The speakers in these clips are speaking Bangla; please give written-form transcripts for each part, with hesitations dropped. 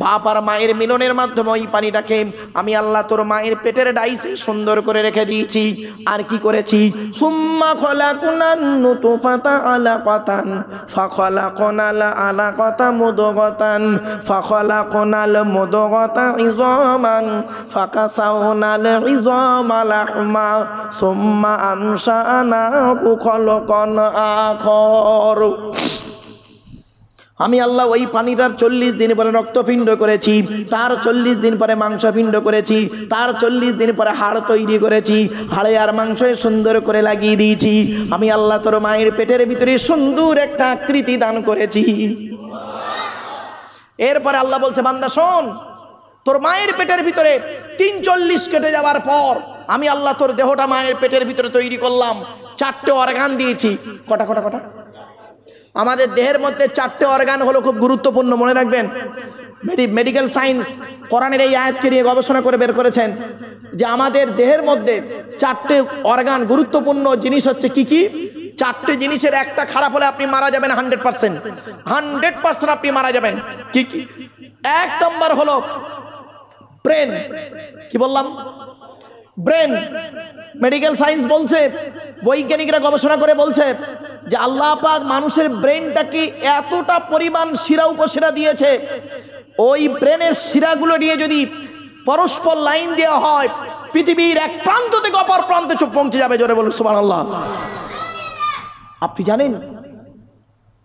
বাপ আর মায়ের মিলনের মাধ্যমে ওই পানিটাকে আমি আল্লাহ তোর মায়ের পেটের ডাইসে সুন্দর করে রেখে দিয়েছি। আর কি করেছি? সুম্মা খলাকুনান নুতফাতা আলাকাতান ফাখলাকনাল আলাকাতা মুদগাতান ফাখলাকনাল মুদগাতা ইযামান ফাকাসাউনাল ইযামা লাহমা সুম্মা আনশানাহু খলকান আখর। আমি আল্লাহ ওই পানিটার 40 দিন পরে রক্তপিণ্ড করেছি, তার 40 দিন পরে মাংসপিণ্ড করেছি, তার 40 দিন পরে হাড় তৈরি করেছি, হাড়ে আর মাংসে সুন্দর করে লাগিয়ে দিয়েছি। আমি আল্লাহ তোর মায়ের পেটের ভিতরে সুন্দর একটা আকৃতি দান করেছি। এরপরে আল্লাহ বলছে, বান্দা শোন, তোর মায়ের পেটের ভিতরে 43 কেটে যাওয়ার পর আমি আল্লাহ তোর দেহটা মায়ের পেটের ভিতরে তৈরি করলাম। 4টে অর্গান দিয়েছি। কটা? আমাদের দেহের মধ্যে 4টে অর্গান হলো খুব গুরুত্বপূর্ণ, মনে রাখবেন। মেডিকেল সায়েন্স কোরআনের এই আয়াতকে নিয়ে গবেষণা করে বের করেছেন যে আমাদের দেহের মধ্যে 4টে অর্গান গুরুত্বপূর্ণ জিনিস হচ্ছে কি কি? 4টে জিনিসের একটা খারাপ হলে আপনি মারা যাবেন 100% আপনি মারা যাবেন। কি কি? 1 নম্বর হলো ব্রেন। কি বললাম? ব্রেন। মেডিকেল সায়েন্স বলছে, বৈজ্ঞানিকরা গবেষণা করে বলছে যে আল্লাহ পাক মানুষের ব্রেনটাকে এতটা পরিমাণ শিরা উপশিরা দিয়েছে, ওই ব্রেনের শিরাগুলো নিয়ে যদি পরস্পর লাইন দেওয়া হয় পৃথিবীর এক প্রান্ত থেকে অপর প্রান্তে পৌঁছে যাবে। জোরে বলুন সুবহানাল্লাহ। আপনি জানেন,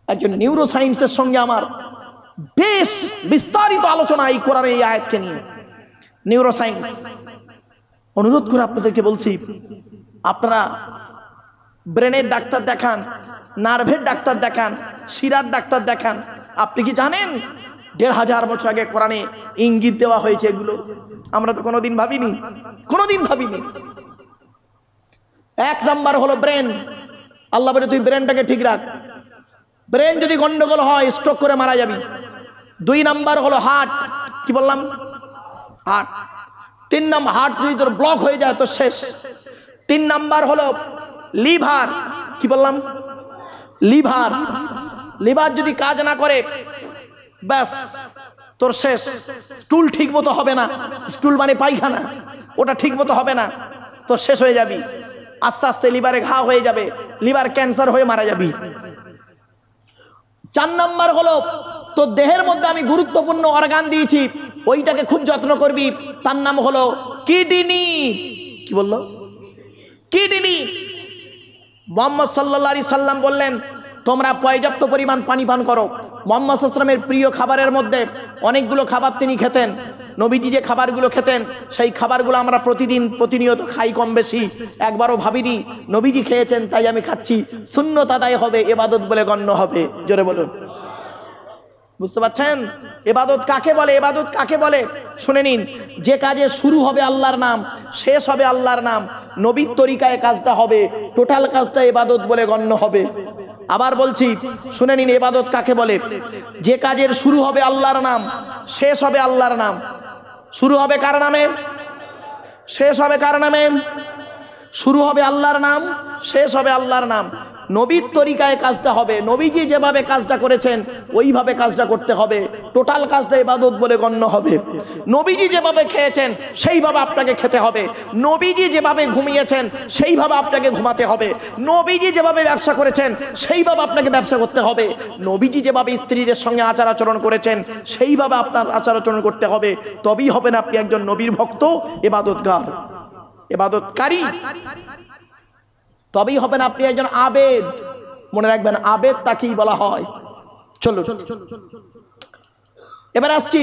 একজন নিউরো সায়েন্সের সঙ্গে আমার বেশ বিস্তারিত আলোচনা এই কোরআনের এই আয়াতকে নিয়ে। নিউরো সায়েন্স অনুরোধ করে আপনাদেরকে বলছি, আপনারা ব্রেনের ডাক্তার দেখান, নার্ভের ডাক্তার দেখান, শিরার ডাক্তার দেখান। আপনি কি জানেন 1500 বছর আগে কোরআনে ইঙ্গিত দেওয়া হয়েছে এগুলো? আমরা তো কোনোদিন ভাবিনি। 1 নাম্বার হলো ব্রেন। আল্লাহ বলে তুই ব্রেনটাকে ঠিক রাখ, ব্রেন যদি গন্ডগোল হয় স্ট্রোক করে মারা যাবি। 2 নাম্বার হলো হার্ট। কি বললাম? হার্ট। 3 নাম্বার, হার্ট যদি তোর ব্লক হয়ে যায় তো শেষ। 3 নাম্বার হলো লিভার। কি বললাম? লিভার। লিভার যদি কাজ না করে ব্যাস তোর শেষ। স্টুল ঠিক মতো হবে না, স্টুল মানে পায়খানা, ওটা ঠিক মতো হবে না, তোর শেষ হয়ে যাবি। আস্তে আস্তে লিভারে ঘা হয়ে যাবে, লিভার ক্যান্সার হয়ে মারা যাবি। 4 নাম্বার হলো তোর দেহের মধ্যে আমি গুরুত্বপূর্ণ অর্গান দিয়েছি, ওইটাকে খুব যত্ন করবি, তার নাম হলো কিডনি। কি বললো? কিডনি। মুহাম্মদ সাল্লাল্লাহু আলাইহি সাল্লাম বললেন তোমরা পর্যাপ্ত পরিমাণ পানি পান করো। মুহাম্মদ সাল্লাল্লাহু আলাইহি সাল্লামের প্রিয় খাবারের মধ্যে অনেকগুলো খাবার তিনি খেতেন। নবীজি যে খাবারগুলো খেতেন সেই খাবারগুলো আমরা প্রতিনিয়ত খাই কম বেশি। একবারও ভাবিনি নবীজি খেয়েছেন তাই আমি খাচ্ছি, সুন্নত আদায় হবে, ইবাদত বলে গণ্য হবে। জোরে বলুন। বুঝতে পারছেন ইবাদত কাকে বলে? ইবাদত কাকে বলে শুনে নিন। যে কাজে শুরু হবে আল্লাহর নাম, শেষ হবে আল্লাহর নাম, নবীর তরিকায় কাজটা হবে, টোটাল কাজটা ইবাদত বলে গণ্য হবে। আবার বলছি শুনে নিন, ইবাদত কাকে বলে? যে কাজের শুরু হবে আল্লাহর নাম, শেষ হবে আল্লাহর নাম। শুরু হবে কার নামে? শেষ হবে কার নামে? শুরু হবে আল্লাহর নাম, শেষ হবে আল্লাহর নাম। নবীর তরিকায় কাজটা হবে, নবীজি যেভাবে কাজটা করেছেন ওইভাবে কাজটা করতে হবে, টোটাল কাজটা ইবাদত বলে গণ্য হবে। নবীজি যেভাবে খেয়েছেন সেইভাবে আপনাকে খেতে হবে, নবীজি যেভাবে ঘুমিয়েছেন সেইভাবে আপনাকে ঘুমাতে হবে, নবীজি যেভাবে ব্যবসা করেছেন সেইভাবে আপনাকে ব্যবসা করতে হবে, নবীজি যেভাবে স্ত্রীদের সঙ্গে আচার আচরণ করেছেন সেইভাবে আপনার আচার আচরণ করতে হবে। তবেই হবেন আপনি একজন নবীর ভক্ত, ইবাদতগার, ইবাদতকারী। তবেই হবেন আপনি একজন আবেদ। মনে রাখবেন আবেদ তাকেই বলা হয়। চলো এবার আসছি,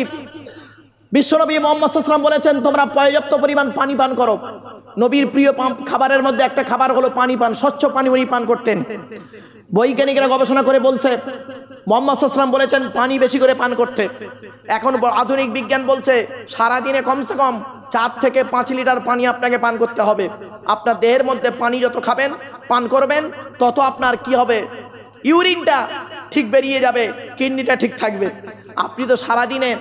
বিশ্বনবী মুহাম্মদ সাল্লাল্লাহু আলাইহি ওয়াসাল্লাম বলেছেন তোমরা পর্যাপ্ত পরিমাণ পানি পান করো। নবীর প্রিয় খাবারের মধ্যে একটা খাবার হলো পানি পান, স্বচ্ছ পানি উনি পান করতেন। বৈজ্ঞানিকরা গবেষণা করে বলছে মুহাম্মদ সাল্লাল্লাহু আলাইহি ওয়াসাল্লাম বলেছেন পানি বেশি করে পান করতে। এখন আধুনিক বিজ্ঞান বলছে সারাদিনে কমসে কম 4 থেকে 5 লিটার পানি আপনাকে পান করতে হবে। আপনার দেহের মধ্যে পানি যত খাবেন পান করবেন তত আপনার কি হবে? ইউরিনটা ঠিক বেরিয়ে যাবে, কিডনিটা ঠিক থাকবে। আপনি তো সারাদিনে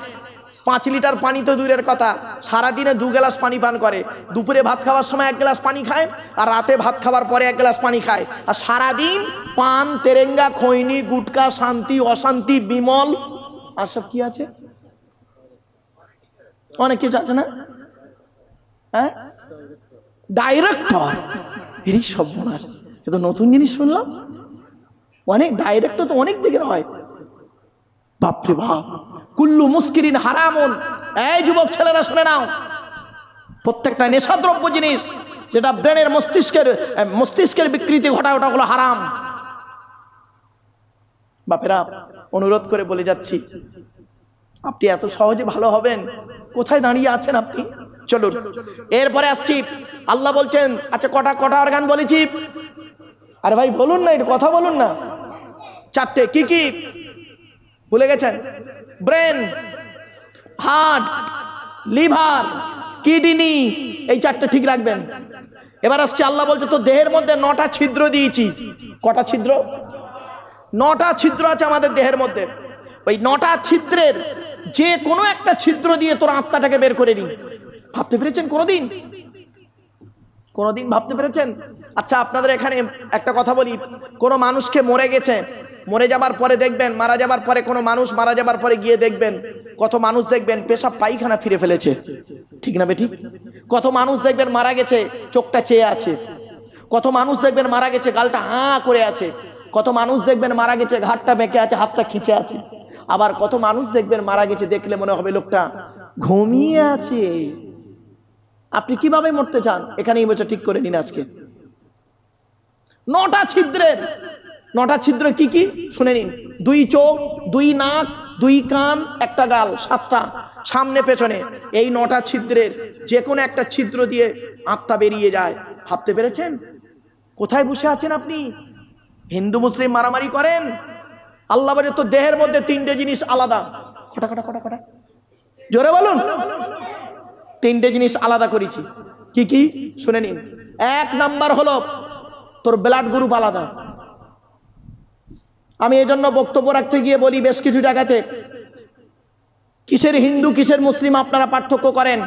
5 লিটার পানি তো দূরের কথা, সারাদিনে 2 গ্লাস পানি পান করে। দুপুরে ভাত খাওয়ার সময় 1 গ্লাস পানি খায়, আর রাতে ভাত খাওয়ার পরে 1 গ্লাস পানি খায়। আর সারাদিন পান, তেরেঙ্গা, খৈনি, গুটকা, শান্তি, অশান্তি, বিমল আর সব কি আছে অনেক কিছু আছে না, হ্যাঁ ডাইরেক্টর, এই সব বোনাস, এ তো নতুন জিনিস শুনলাম। অনেক ডাইরেক্টর তো অনেক দিকের হয়, বাপরে বাপ। কুল্লু মুস্কিরিন হারামুন, এই যুবক ছেলেরা শুনে নাও, প্রত্যেকটা নেশাদ্রব্য জিনিস যেটা ব্রেনের মস্তিষ্কের বিকৃতি ঘটায় ওটা হলো হারাম। বাপেরা অনুরোধ করে বলে যাচ্ছি, আপনি এত সহজে ভালো হবেন, কোথায় দাঁড়িয়ে আছেন আপনি? চলুন এরপরে আসছি। আল্লাহ বলছেন, আচ্ছা কটা অর্গান বলেছি? আরে ভাই বলুন না, একটু কথা বলুন না। 4টে, কি কি ভুলে গেছেন? ব্রেন, হার্ট, লিভার, কিডনি, এই 4টে ঠিক রাখবেন। এবার আসছে, আল্লাহ বলছে তো দেহের মধ্যে 9টা ছিদ্র দিয়েছি। কটা ছিদ্র? 9টা ছিদ্র আছে আমাদের দেহের মধ্যে। ওই 9টা ছিদ্রের যে কোনো একটা ছিদ্র দিয়ে তোর আত্মাটাকে বের করে নি। ভাবতে পেরেছেন কোনোদিন? কোনোদিন ভাবতে পেরেছেন? আচ্ছা আপনাদের এখানে একটা কথা বলি, কোনো মানুষকে মরে গেছে, মরে যাবার পরে দেখবেন, মারা যাবার পরে কোনো মানুষ মারা যাবার পরে গিয়ে দেখবেন, কত মানুষ দেখবেন পেশাব পায়খানা ফিরে ফেলেছে, ঠিক না বেঠিক? কত মানুষ দেখবেন মারা গেছে চোখটা চেয়ে আছে, কত মানুষ দেখবেন মারা গেছে গালটা হাঁ করে আছে, কত মানুষ দেখবেন মারা গেছে ঘাটটা বেঁকে আছে, হাতটা খিঁচে আছে। আবার কত মানুষ দেখবেন মারা গেছে, দেখলে মনে হবে লোকটা ঘুমিয়ে আছে। আপনি কিভাবে মরতে চান? এখানে এই বছর ঠিক করে নিন আজকে। 9টা ছিদ্রের, 9টা ছিদ্র কি কি শুনে নিন। 2 চোখ, 2 নাক, 2 কান, 1টা গাল, 7টা সামনে পেছনে। এই 9টা ছিদ্রের যে কোনো একটা ছিদ্র দিয়ে আত্মা বেরিয়ে যায়। ভাবতে পেরেছেন? কোথায় বসে আছেন আপনি? হিন্দু মুসলিম মারামারি করেন, আল্লাহ বলে তো দেহের মধ্যে 3টে জিনিস আলাদা। কটা কটা কটা কটা জোরে বলুন। 3টে জিনিস আলাদা করেছি। কি কি শুনে নিন। 1 নাম্বার হলো তোর ব্লাড গ্রুপ আলাদা। আমি এই জন্য বক্তব্য রাখতে গিয়ে বলি বেশ কিছু জায়গাতে, কিসের হিন্দু কিসের মুসলিম আপনারা পার্থক্য করেন।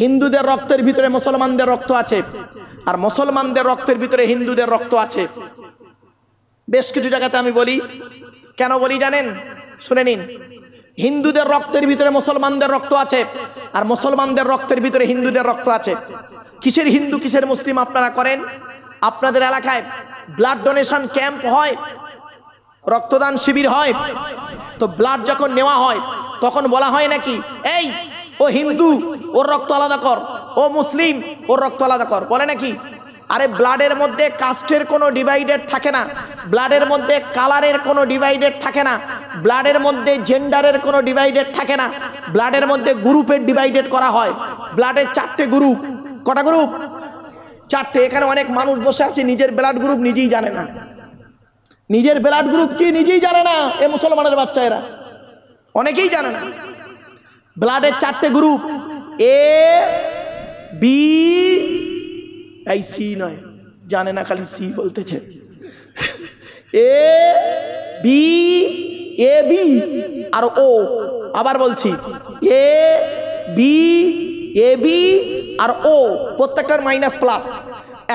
হিন্দুদের রক্তের ভিতরে মুসলমানদের রক্ত আছে, আর মুসলমানদের রক্তের ভিতরে হিন্দুদের রক্ত আছে। বেশ কিছু জায়গাতে আমি বলি, কেন বলি জানেন? শুনে নিন। হিন্দুদের রক্তের ভিতরে মুসলমানদের রক্ত আছে, আর মুসলমানদের রক্তের ভিতরে হিন্দুদের রক্ত আছে। কিসের হিন্দু কিসের মুসলিম আপনারা করেন? আপনাদের এলাকায় ব্লাড ডোনেশন ক্যাম্প হয়, রক্তদান শিবির হয়, তো ব্লাড যখন নেওয়া হয় তখন বলা হয় নাকি, এই ও হিন্দু ওর রক্ত আলাদা কর, ও মুসলিম ওর রক্ত আলাদা কর, বলে নাকি? আরে ব্লাডের মধ্যে কাস্টের কোনো ডিভাইডেড থাকে না, ব্লাডের মধ্যে কালারের কোনো ডিভাইডেড থাকে না, ব্লাডের মধ্যে জেন্ডারের কোনো ডিভাইডেড থাকে না, ব্লাডের মধ্যে গ্রুপের ডিভাইডেড করা হয়। ব্লাডের 4টে গ্রুপ। কটা গ্রুপ? 4টে। এখানে অনেক মানুষ বসে আছে নিজের ব্লাড গ্রুপ নিজেই জানে না। নিজের ব্লাড গ্রুপ কি নিজেই জানে না। এ মুসলমানের বাচ্চা এরা অনেকেই জানে না। ব্লাডের 4টে গ্রুপ, এ বি, এই সি নয়, জানে না, খালি সি বলতেছে। এ বি, এ বি আর ও। আবার বলছি, এ বি, এ বি আর ও, প্রত্যেকটার মাইনাস প্লাস।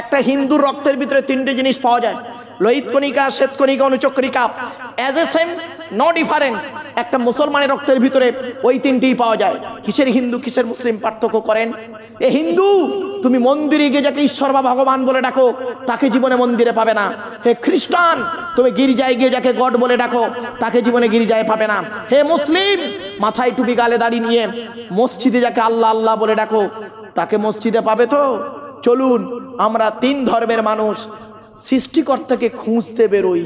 একটা হিন্দুর রক্তের ভিতরে 3টে জিনিস পাওয়া যায়, লোহিত কণিকা, শ্বেত কণিকা, অনুচক্রিকা, as a same no difference. একটা মুসলমানের রক্তের ভিতরে ওই 3টেই পাওয়া যায়। কিসের হিন্দু কিসের মুসলিম পার্থক্য করেন? এ হিন্দু, তুমি মন্দিরে গিয়ে যাকে ঈশ্বর বা ভগবান বলে ডাকো তাকে জীবনে মন্দিরে পাবে না। হে খ্রিস্টান, তুমি গির্জায় গিয়ে যাকে গড বলে ডাকো তাকে জীবনে গির্জায় পাবে না। হে মুসলিম, মাথায় টুপি গালে দাড়ি নিয়ে মসজিদে যাকে আল্লাহ আল্লাহ বলে ডাকো তাকে মসজিদে পাবে তো? চলুন আমরা 3 ধর্মের মানুষ সৃষ্টিকর্তাকে খুঁজতে বেরোই।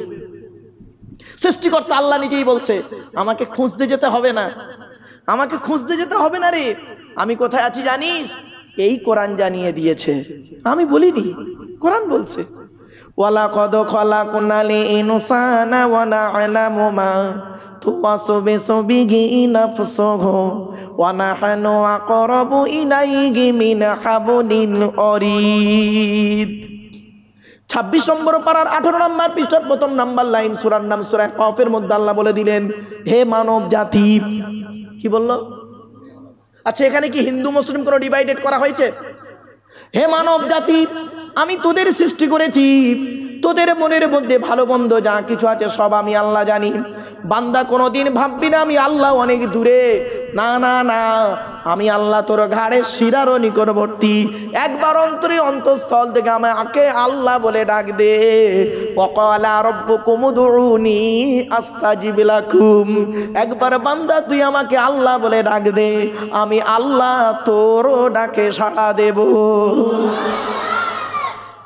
সৃষ্টিকর্তা আল্লাহ নিজেই বলছে, আমাকে খুঁজতে যেতে হবে না, আমাকে খুঁজতে যেতে হবে না রে। আমি কোথায় আছি জানিস? এই কোরআন জানিয়ে দিয়েছে, আমি বলিনি, কোরআন বলছে। ওয়ালাকাদ খালাকনাল ইনসানা ওয়া না'লামু মা তুওয়াসবিসু বিহি নাফসুহু ওয়া নাহনু আকরাবু ইলাইহি মিন হাবলিল ওয়ারিদ। 26 নম্বর পারার 18 নম্বর পৃষ্ঠার 1ম নাম্বার লাইন, সূরার নাম সূরা কফের মধ্যে আল্লাহ বলে দিলেন, হে মানব জাতি। কি বললো? আচ্ছা এখানে কি হিন্দু মুসলিম কোনো ডিভাইডেড করা হয়েছে? হে মানব জাতি, আমি তোদের সৃষ্টি করেছি, তোদের মনের মধ্যে ভালো মন্দ যা কিছু আছে সব আমি আল্লাহ জানি। বান্দা কোনোদিন ভাববি না আমি আল্লাহ অনেক দূরে, না না না, আমি আল্লাহ তোর ঘাড়ের শিরারও নিকটবর্তী। একবার অন্তরে অন্তঃস্থল থেকে আমাকে আল্লাহ বলে ডাক দে। ওয়াকালা রাব্বুকুম উদউনি আস্তাজিব লাকুম। একবার বান্দা তুই আমাকে আল্লাহ বলে ডাক দে, আমি আল্লাহ তোরও ডাকে সাড়া দেব।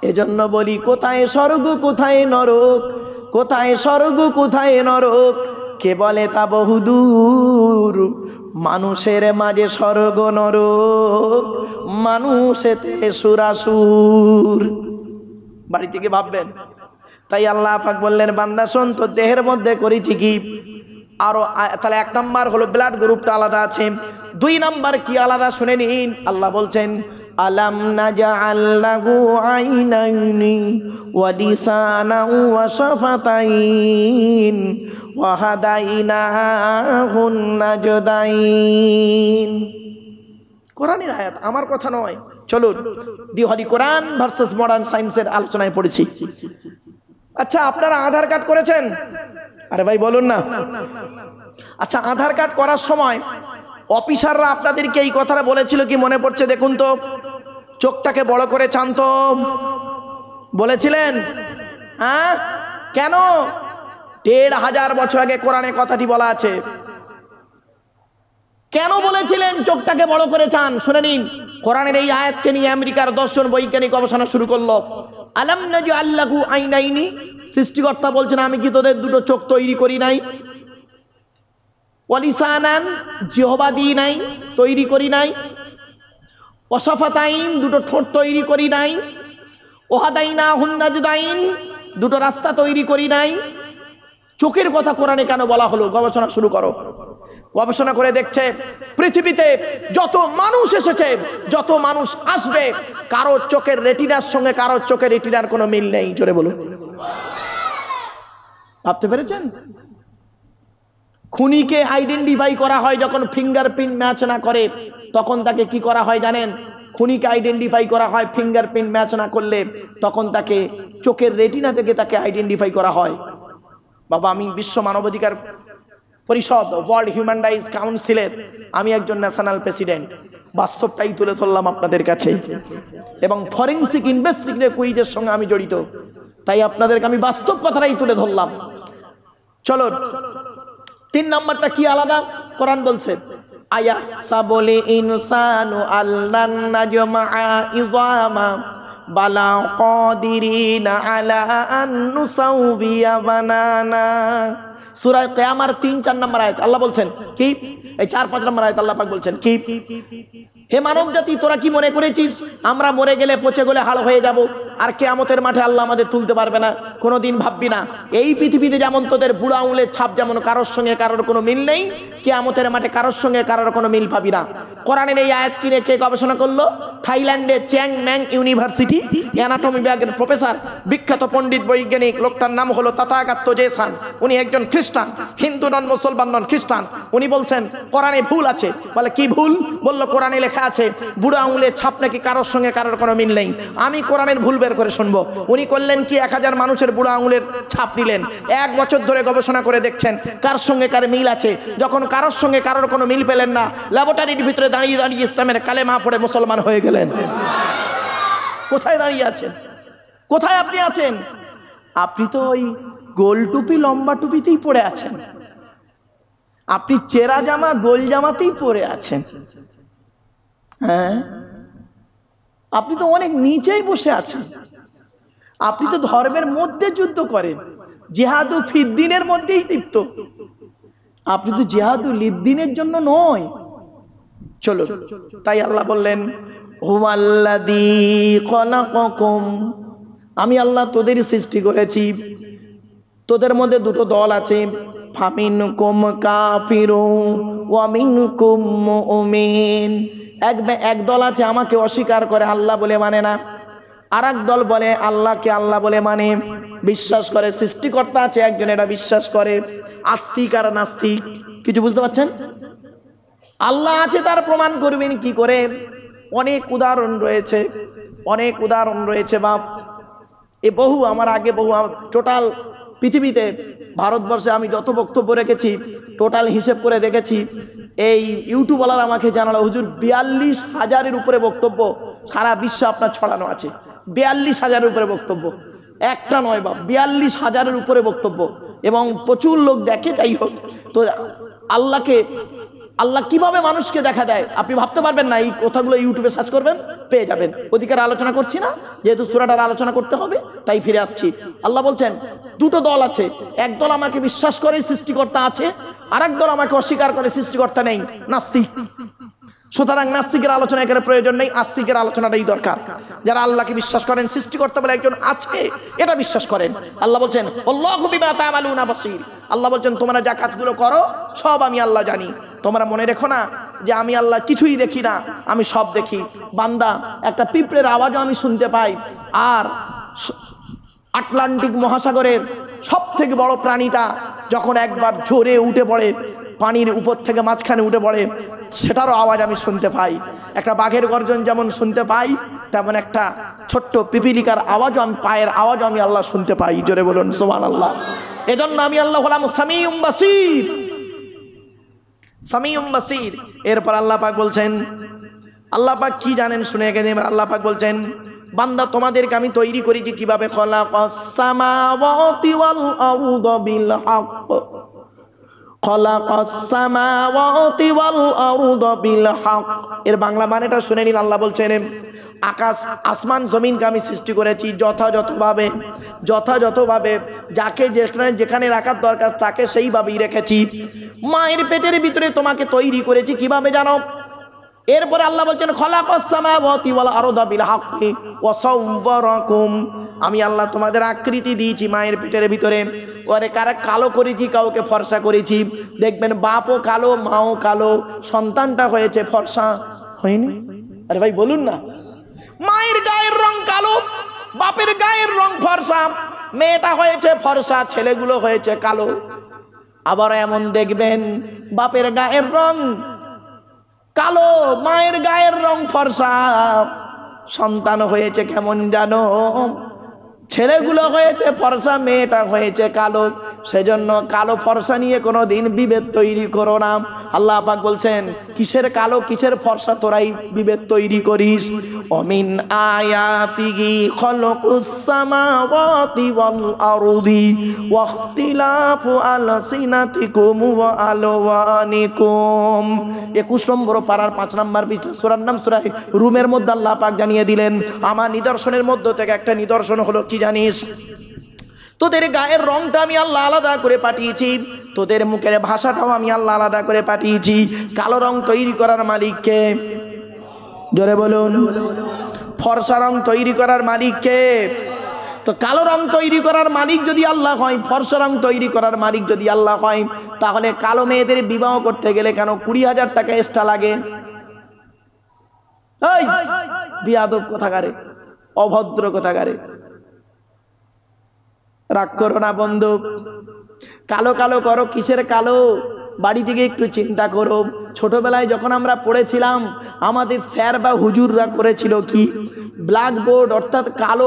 এজন্য বলি কোথায় স্বর্গ কোথায় নরক, কোথায় স্বর্গ কোথায় নরক, কে বলে তা বহুদূর। মানুষের মাঝে স্বর্গ নরক, মানুষেতে সুরাসুর। বাড়ি থেকে ভাববেন। তাই আল্লাহ পাক বললেন বান্দা শোন, তো দেহের মধ্যে করেছি কি আরো, তাহলে 1 নাম্বার হলো ব্লাড গ্রুপটা আলাদা আছে। 2 নাম্বার কি আলাদা শুনে নিন। আল্লাহ বলছেন আলাম নাজআল লাহু আইনাইনি ওয়া লিসানাহু ওয়া শাফাতাইন ওয়া হাদাইনাহুন নাজদাইন। কোরআনের আয়াত, আমার কথা নয়। চলুন দি হলি কোরআন ভার্সেস মডার্ন সায়েন্সের আলোচনায় পড়েছি। আচ্ছা আপনারা আধার কার্ড করেছেন? আরে ভাই বলুন না। আচ্ছা আধার কার্ড করার সময় অফিসাররা আপনাদেরকে এই কথাটা বলেছিল কি মনে পড়ছে? দেখুন তো, চোখটাকে বড় করে চান তো, বলেছিলেন? হ্যাঁ কেন? 1500 বছর আগে কোরআনে কথাটি বলা আছে। কেন বলেছিলেন চোখটাকে বড় করে চান? শুনে নিন। কোরআনের এই আয়াতকে নিয়ে আমেরিকার 10 জন বৈজ্ঞানিক গবেষণা শুরু করলো। আলাম নাজআল লাহু আইনাইনি, সৃষ্টিকর্তা বলছেন আমি কি তোদের 2টো চোখ তৈরি করি নাই? ওয়ালিসানান, জিহ্বা দিই নাই, তৈরি করি নাই। ওয়াশাফাতাইন, 2টো ঠোঁট তৈরি করি নাই। ওয়াহাদাইনাহুন নাজদাইন, 2টো রাস্তা তৈরি করি নাই। চোখের কথা কোরআনে কেন বলা হলো? গবেষণা শুরু করো। গবেষণা করে দেখছে পৃথিবীতে যত মানুষ এসেছে, যত মানুষ আসবে, কারো চোখের রেটিনার সঙ্গে কারো চোখের রেটিনার কোনো মিল নেই। জোরে বলুন। ভাবতে পেরেছেন? খুনিকে আইডেন্টিফাই করা হয় যখন ফিঙ্গারপ্রিন্ট ম্যাচ না করে, তখন তাকে কি করা হয় জানেন? খুনিকে আইডেন্টিফাই করা হয় ফিঙ্গারপ্রিন্ট ম্যাচ না করলে, তখন তাকে চোখের রেটিনা থেকে তাকে আইডেন্টিফাই করা হয়। বাবা আমি বিশ্ব মানবাধিকার পরিষদ, ওয়ার্ল্ড হিউম্যান রাইটস কাউন্সিলের আমি একজন ন্যাশনাল প্রেসিডেন্ট। বাস্তবটাই তুলে ধরলাম আপনাদের কাছে, এবং ফরেনসিক ইনভেস্টিগেশন কুইজের সঙ্গে আমি জড়িত, তাই আপনাদেরকে আমি বাস্তব কথাটাই তুলে ধরলাম। চলো 3 নাম্বারটা কি আলাদা? কোরআন বলছে আয়া সাবলি ইনসানু আল্লান নাজমাআ ইযামা বালা কাদিরিনা আলা আন নুসাউবিয়া বানানা। সূরা কিয়ামার 3-4 নম্বর আয়াত আল্লাহ বলছেন কি? এই 4-5 নম্বর আয়াত আল্লাহ পাক বলছেন কি? হে মানব জাতি, তোরা কি মনে করেছিস আমরা মরে গেলে পচে গেলে হাড় হয়ে যাব আর কিয়ামতের মাঠে আল্লাহ আমাদের তুলতে পারবে না? কোনোদিন ভাববি না। এই পৃথিবীতে যেমন তোদের বুড়ো আঙুলের ছাপ যেমন কারোর সঙ্গে কারোর কোনো মিল নেই, কিয়ামতের মাঠে কারোর সঙ্গে কারোর কোনো মিল পাবি না। কোরআনের এই আয়াত কিনে কে গবেষণা করলো? থাইল্যান্ডের চ্যাং ম্যাং ইউনিভার্সিটি অ্যানাটমি বিভাগের প্রফেসর, বিখ্যাত পণ্ডিত বৈজ্ঞানিক, লোকটার নাম হলো তাথাগত জেসান। উনি একজন খ্রিস্টান, হিন্দু নন, মুসলমান নন, খ্রিস্টান। উনি বলছেন কোরআনে ভুল আছে। বলে কি ভুল? বললো কোরআনে লেখা আছে বুড়ো আঙুলের ছাপ নাকি কারোর সঙ্গে কারোর কোনো মিল নেই। আমি কোরআনের ভুল বের করে শুনবো। উনি করলেন কি, 1000 মানুষের বুড়ো আঙুলের ছাপ নিলেন, 1 বছর ধরে গবেষণা করে দেখছেন কার সঙ্গে কার মিল আছে। যখন কারোর সঙ্গে কারোর কোনো মিল পেলেন না, ল্যাবরেটরির ভিতরে দাঁড়িয়ে দাঁড়িয়ে ইসলামের কালেমা পড়ে মুসলমান হয়ে গেলেন। কোথায় দাঁড়িয়ে আছেন? কোথায় আপনি আছেন? আপনি তো ওই গোল টুপি লম্বা টুপিতেই পড়ে আছেন, আপনি চেরা জামা গোল জামাতেই পড়ে আছেন। হ্যাঁ, আপনি তো অনেক নিচেই বসে আছেন। আপনি তো ধর্মের মধ্যে যুদ্ধ করেন, জিহাদু ফিদ্দিনের মধ্যেই লিপ্ত। আপনি তো জিহাদু লিদ্দিনের জন্য নয়। চলো, তাই আল্লাহ বললেন হুয়াল্লাযী খলাকাকুম, আমি আল্লাহ তোদের সৃষ্টি করেছি। তোদের মধ্যে 2টো দল আছে, ফামিনকুম কাফিরুন ওয়া মিনকুম মুমিন। এক দল আছে আমাকে অস্বীকার করে, আল্লাহ বলে মানে না। আর এক দল বলে আল্লাহকে আল্লাহ বলে মানে, বিশ্বাস করে। সৃষ্টিকর্তা আছে একজন, এটা বিশ্বাস করে। আস্তিক আর নাস্তিক, কিছু বুঝতে পারছেন? আল্লাহ আছে তার প্রমাণ করবেন কি করে? অনেক উদাহরণ রয়েছে, অনেক উদাহরণ রয়েছে বাপ। এ বহু আমার আগে বহু টোটাল পৃথিবীতে ভারতবর্ষে আমি যত বক্তব্য রেখেছি টোটাল হিসেব করে দেখেছি, এই ইউটিউবওয়ালারা আমাকে জানালো হুজুর 42,000-এর উপরে বক্তব্য সারা বিশ্বে আপনার ছড়ানো আছে। 42,000-এর উপরে বক্তব্য, একটা নয় বা 42,000-এর উপরে বক্তব্য, এবং প্রচুর লোক দেখে। যাই হোক, তো আল্লাহ কিভাবে মানুষকে দেখা দেয় আপনি ভাবতে পারবেন না। এই কথাগুলো ইউটিউবে সার্চ করবেন, পেয়ে যাবেন। ওদিকে আলোচনা করছি না, যেহেতু সূরাটার আলোচনা করতে হবে তাই ফিরে আসছি। আল্লাহ বলছেন দুটো দল আছে, এক দল আমাকে বিশ্বাস করে সৃষ্টিকর্তা আছে, আর এক দল আমাকে অস্বীকার করে সৃষ্টিকর্তা নেই, নাস্তিক। সুতরাং নাস্তিকের আলোচনা এখানে প্রয়োজন নেই, আস্তিকের আলোচনাটাই দরকার। যারা আল্লাহকে বিশ্বাস করেন, সৃষ্টিকর্তা বলে একজন আছে এটা বিশ্বাস করেন। আল্লাহ বলছেন আল্লাহু বিমা তা'মালুনা বাসীর। আল্লাহ বলছেন তোমরা যা কাজগুলো করো সব আমি আল্লাহ জানি। তোমরা মনে রেখো না যে আমি আল্লাহ কিছুই দেখি না, আমি সব দেখি। বান্দা, একটা পিঁপড়ের আওয়াজও আমি শুনতে পাই, আর আটলান্টিক মহাসাগরের সব থেকে বড় প্রাণীটা যখন একবার জোরে উঠে পড়ে, পানির উপর থেকে মাঝখানে উঠে পড়ে, সেটারও আওয়াজ আমি শুনতে পাই। একটা বাঘের গর্জন যেমন শুনতে পাই, তেমন একটা ছোট্ট পিপিলিকার আওয়াজও আমি, পায়ের আওয়াজও আমি আল্লাহ শুনতে পাই। জোরে বলুন সুবহানাল্লাহ। এজন্য আমি আল্লাহ হলাম সামিউম বাসীর, সামিউম বাসীর। এরপর আল্লাহ পাক বলছেন, আল্লাহ পাক কি জানেন শুনে গেছেন। এবার আল্লাহ পাক বলছেন বান্দা তোমাদেরকে আমি তৈরি করেছি কিভাবে, খালাকাস সামাওয়াতি ওয়াল আরদা বিল হক, খালাকাস সামাওয়াতি ওয়াল আরদা বিল হক। এর বাংলা মানেটা শুনে নিন। আল্লাহ বলছেন আকাশ আসমান জমিনকে আমি সৃষ্টি করেছি যথাযথভাবে, যাকে যেখানে রাখার দরকার তাকে সেইভাবেই রেখেছি। মায়ের পেটের ভিতরে তোমাকে তৈরি করেছি কিভাবে জানো? এরপরে আল্লাহ বলছেন খালাকাস সামাওয়াতি ওয়াল আরদা বিল হাক্কি ওয়া সাওয়ারাকুম। আমি আল্লাহ তোমাদের আকৃতি দিয়েছি মায়ের পেটের ভিতরে। ওরে কারা কালো করেছি, কাউকে ফর্সা করেছি। দেখবেন বাপও কালো, মাও কালো, সন্তানটা হয়েছে ফর্সা, হয়নি? আরে ভাই বলুন না। মায়ের গায়ের রং কালো, বাপের গায়ের রং ফর্সা, মেয়েটা হয়েছে ফর্সা, ছেলেগুলো হয়েছে কালো। আবার এমন দেখবেন বাপের গায়ের রং কালো, মায়ের গায়ের রং ফর্সা, সন্তান হয়েছে কেমন জানো? ছেলেগুলো হয়েছে ফর্সা, মেয়েটা হয়েছে কালো। সেজন্য কালো ফর্সা নিয়ে কোনো দিন বিভেদ তৈরি করো না। আল্লাহ পাক বলছেন কিসের কালো কিসের ফর্সা তোরাই বিভেদ তৈরি করিস। অমিন আয়াতিহি খালাকুস সামাওয়াতি ওয়াল আরদি ওয়া ইখতিলাফু আলসিনাতিকুম ওয়া আলওয়ানিকুম। 21 নম্বর পারার 5 নম্বর পৃষ্ঠা, সূরার নাম সূরা রুমের মধ্যে আল্লাহ পাক জানিয়ে দিলেন আমার নিদর্শনের মধ্য থেকে একটা নিদর্শন হলো কি জানিস? তোদের গায়ের রংটা আমি আল্লাহ আলাদা করে পাঠিয়েছি, তোদের মুখের ভাষাটাও আমি আল্লাহ আলাদা করে পাঠিয়েছি। কালো রং তৈরি করার মালিক কে? জোরে বলুন। ফর্সা রং তৈরি করার মালিক কে? তো কালো রং তৈরি করার মালিক যদি আল্লাহ হয়, ফর্সা রং তৈরি করার মালিক যদি আল্লাহ হয়, তাহলে কালো মেয়েদের বিবাহ করতে গেলে কেন 20,000 টাকা এক্সট্রা লাগে? এই বিয়াদব কোথাকারে, অভদ্র কোথাকারে, রাগ করো না বন্ধু। কালো কালো করো, কিসের কালো? বাড়ি থেকে একটু চিন্তা করো। ছোটবেলায় যখন আমরা পড়েছিলাম আমাদের স্যার বা হুজুররা করেছিল কি? ব্ল্যাক বোর্ড অর্থাৎ কালো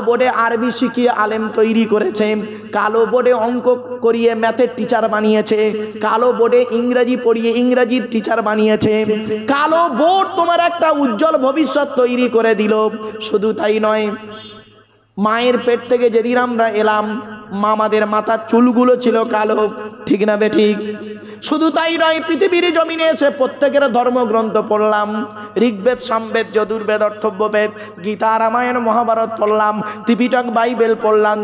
বোর্ডে আরবি শিখিয়ে আলেম তৈরি করেছে, কালো বোর্ডে অঙ্ক করিয়ে ম্যাথের টিচার বানিয়েছে, কালো বোর্ডে ইংরেজি পড়িয়ে ইংরেজির টিচার বানিয়েছে। কালো বোর্ড তোমার একটা উজ্জ্বল ভবিষ্যৎ তৈরি করে দিল। শুধু তাই নয়, মায়ের পেট থেকে যেদিন আমরা এলাম মামাদের মাথার চুলগুলো ছিল কালো, ঠিক না বেঠিক? শুধু তাই নয়, পৃথিবীর জমিনে এসে প্রত্যেকের ধর্মগ্রন্থ পড়লাম, ঋগ্বেদ, সামবেদ, যজুর্বেদ, অর্থব্যবেদ, গীতা, রামায়ণ, মহাভারত পড়লাম, ত্রিপিটক বাইবেল পড়লাম,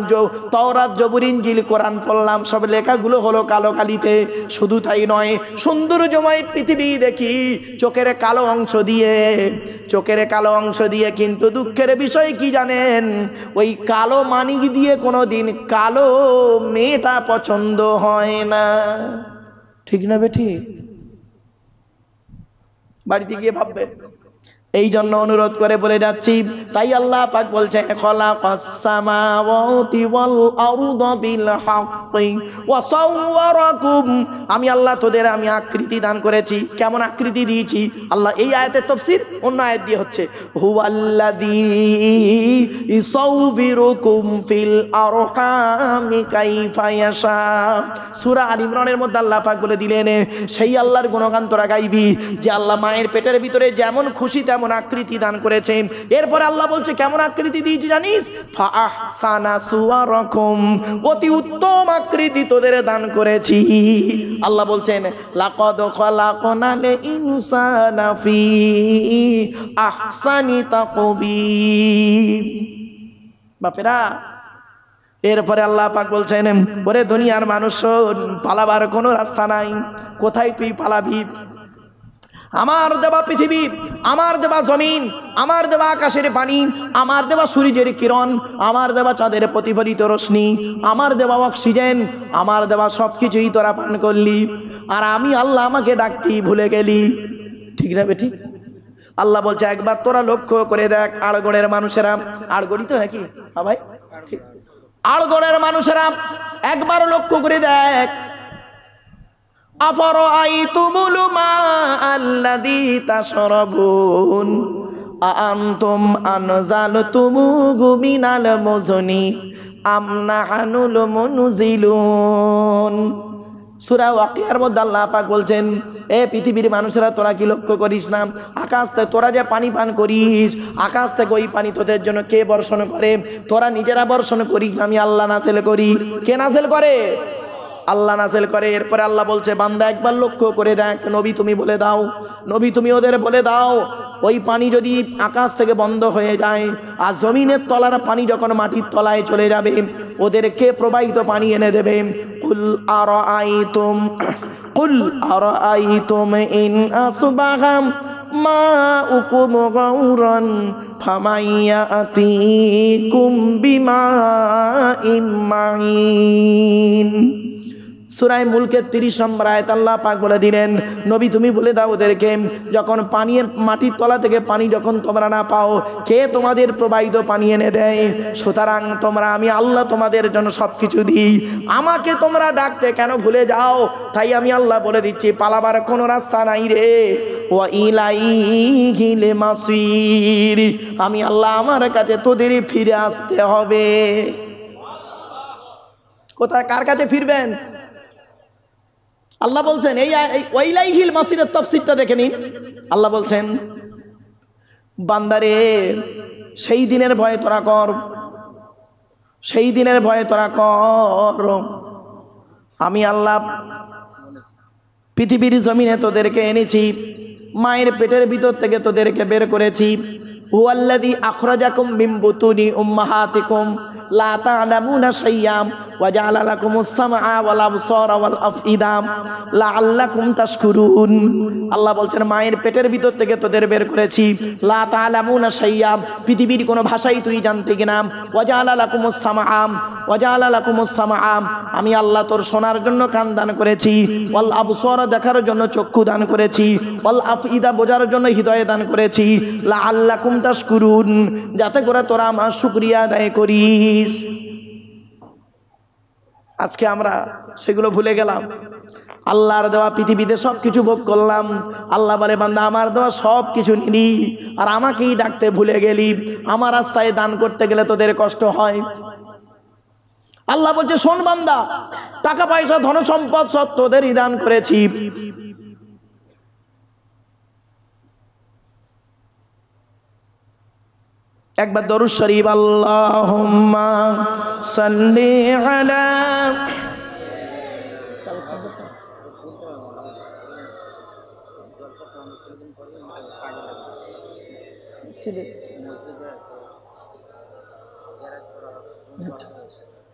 তওরাত, জবুর, ইনজিল, কোরআন পড়লাম। সব লেখাগুলো হলো কালো কালিতে। শুধু তাই নয়, সৌন্দর্যময় পৃথিবী দেখি চোখের কালো অংশ দিয়ে, কিন্তু দুঃখের বিষয় কি জানেন? ওই কালো মানিক দিয়ে কোনোদিন কালো মেয়েটা পছন্দ হয় না, ঠিক না বেঠি? বাড়িতে গিয়ে ভাববে এই জন্য অনুরোধ করে বলে যাচ্ছি, তাই আল্লাহ পাক বলছে খালাকাস সামাওয়াতি ওয়াল আরদা বিল হাক্কি ওয়া সাওয়ারাকুম, আমি আল্লাহ তোদের আমি আকৃতি দান করেছি। কেমন আকৃতি দিয়েছি? আল্লাহ এই আয়াতের তাফসীর অন্য আয়াত দিয়ে হচ্ছে হুয়াল্লাযী ইউসাউবিরুকুম ফিল আরহামি কাইফা ইয়াশা। সূরা আল ইমরানের মধ্যে আল্লাহ পাক বলে দিলেন সেই আল্লাহর গুণগান তোরা গাইবি যে আল্লাহ মায়ের পেটের ভিতরে যেমন খুশি তেমন আকৃতি দান করেছেন। এরপরে আল্লাহ বলছে কেমন আকৃতি দিয়েছি জানিস? ফা আহসানা সুওয়ারাকুম, অতি উত্তম আকৃতি তোদের দান করেছি। আল্লাহ বলছেন লাকাদ খালাকনাল ইনসানা ফি আহসানি তাকবীর। বাপেরা, এরপরে আল্লাহ পাক বলছেন ওরে দুনিয়ার মানুষ, পালাবার কোনো রাস্তা নাই। কোথায় তুই পালাবি? আমার দেওয়া পৃথিবী, আমার দেওয়া জমিন, আমার দেওয়া আকাশের পানি, আমার দেওয়া সূর্যের কিরণ, আমার দেওয়া চাঁদের প্রতিফলিত রশ্মি, আমার দেওয়া অক্সিজেন, আমার দেওয়া সব কিছুই তোরা পান করলি, আর আমি আল্লাহ আমাকে ডাকতেই ভুলে গেলি। ঠিক না বেঠিক? আল্লাহ বলছে একবার তোরা লক্ষ্য করে দেখ, আড়গড়ের মানুষেরা, আড়গড়ি তো নাকি ভাই, আড়গড়ের মানুষেরা একবার লক্ষ্য করে দেখ, আফরাআইতুমুল মাআল্লাযী তাশরাবুন আআনতুম আনজালতুমুহু মিনাল মুজনি আম নাহনুল মুনজিলুন। সূরা ওয়াকিয়ার মধ্যে আল্লাহ পাক বলছেন এ পৃথিবীর মানুষেরা তোরা কি লক্ষ্য করিস না, আকাশ থেকে তোরা যে পানি পান করিস, আকাশ থেকে ওই পানি তোদের জন্য কে বর্ষণ করে? তোরা নিজেরা বর্ষণ করিস, আমি আল্লাহ নাযিল করি। কে নাযিল করে? আল্লাহ নাযিল করে। এরপরে আল্লাহ বলছে বান্দা একবার লক্ষ্য করে দেখ, নবী তুমি বলে দাও, নবী তুমি ওদের বলে দাও, ওই পানি যদি আকাশ থেকে বন্ধ হয়ে যায় আর জমিনের তলার পানি যখন মাটির তলায় চলে যাবে, ওদেরকে প্রবাহিত পানি এনে দেবে। কুল আরাআইতুম ইন আসবাহা মাউকুম গাওরান ফামাইয়াতিকুম বিমাইম মাইন। সূরা মুলকের 30 নম্বর আয়াত আল্লাহ পাক বলে দিলেন নবী তুমি বলে দাও ওদেরকে, যখন পানি মাটির তলা থেকে পানি যখন তোমরা না পাও, কে তোমাদের প্রবাহিত পানি এনে দেয়? সুতরাং তোমরা, আমি আল্লাহ তোমাদের জন্য সব কিছু দিই, আমাকে তোমরা ডাকতে কেন ভুলে যাও? তাই আমি আল্লাহ বলে দিচ্ছি পালাবার কোনো রাস্তা নাই রে। ওয়া ইলাইহিল মাসির, আমি আল্লাহ আমার কাছে তোদের ফিরে আসতে হবে। কোথায়, কার কাছে ফিরবেন? আল্লাহ বলছেন এই ওয়াইলাইহিল মাসিরের তাফসীরটা দেখে নিন। আল্লাহ বলছেন বান্দারে সেই দিনের ভয়ে তোরা কর, সেই দিনের ভয়ে তোরা কর। আমি আল্লাহ পৃথিবীর জমিনে তোদেরকে এনেছি, মায়ের পেটের ভিতর থেকে তোদেরকে বের করেছি। হুয়াল্লাযী আখরাজাকুম মিন বুতুনি উম্মাহাতিকুম লা তা'লামুনা শাইয়্যান ওয়া জা'আলা লাকুমুস সামআ ওয়াল আবসারা ওয়াল আফইদা লাআল্লাকুম তাশকুরুন। আল্লাহ বলছেন মায়ের পেটের ভিতর থেকে তোদের বের করেছি, লা তা'লামুনা শাইয়্যান, পৃথিবীর কোনো ভাষাই তুই জানতে কিনা, ওয়া জা'আলা লাকুমুস সামআ ওয়া জা'আলা লাকুমুস সামআ, আমি আল্লাহ তোর শোনার জন্য কান দান করেছি, ওয়াল আবসারা দেখার জন্য চক্ষু দান করেছি, ওয়াল আফইদা বোঝার জন্য হৃদয় দান করেছি, লাআল্লাকুম তাশকুরুন, যাতে করে তোরা আমার শুকরিয়া আদায় করিস। আজকে আমরা সেগুলো ভুলে গেলাম। আল্লাহর দেওয়া পৃথিবীতে সব কিছু ভোগ করলাম, আল্লাহ বলে বান্দা আমার দেওয়া সব কিছু নিলি আর আমাকেই ডাকতে ভুলে গেলি, আমার রাস্তায় দান করতে গেলে তোদের কষ্ট হয়। আল্লাহ বলছে শোন বান্দা, টাকা পয়সা ধন সম্পদ সব তোদেরই দান করেছি, একবার দরুদ শরীফ আল্লাহুম্মা সাল্লি আলা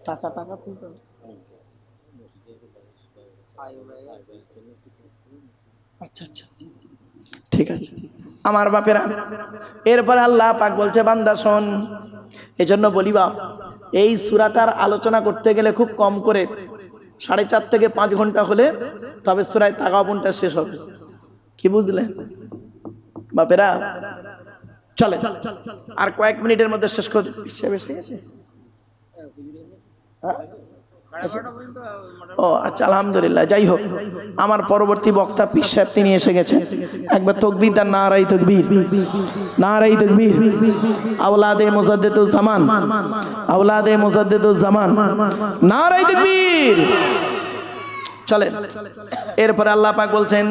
টাকা টাকা তুলতে আচ্ছা আচ্ছা ঠিক আছে আমার বাপেরা। এরপর আল্লাহ পাক বলছে বান্দা শোন, এজন্য বলি বাপ, এই সূরাটার আলোচনা করতে গেলে খুব কম করে 4.5 থেকে 5 ঘন্টা হলে তবে সূরায়ে তাগাবুনটা শেষ হবে। কি বুঝলেন বাপেরা? চলে আর কয়েক মিনিটের মধ্যে শেষ করে বেশি গেছে। ও আচ্ছা, আলহামদুলিল্লাহ। যাই হোক, আমার পরবর্তী বক্তা পীর সাহেব তিনি এসে গেছেন। একবার তাকবীর দেন, নারায়ে তাকবীর, নারায়ে তাকবীর। আওলাদে মুজাদ্দিদুজ জামান, আওলাদে মুজাদ্দিদুজ জামান, নারায়ে তাকবীর। চলে এরপরে আল্লাহ পাক বলছেন,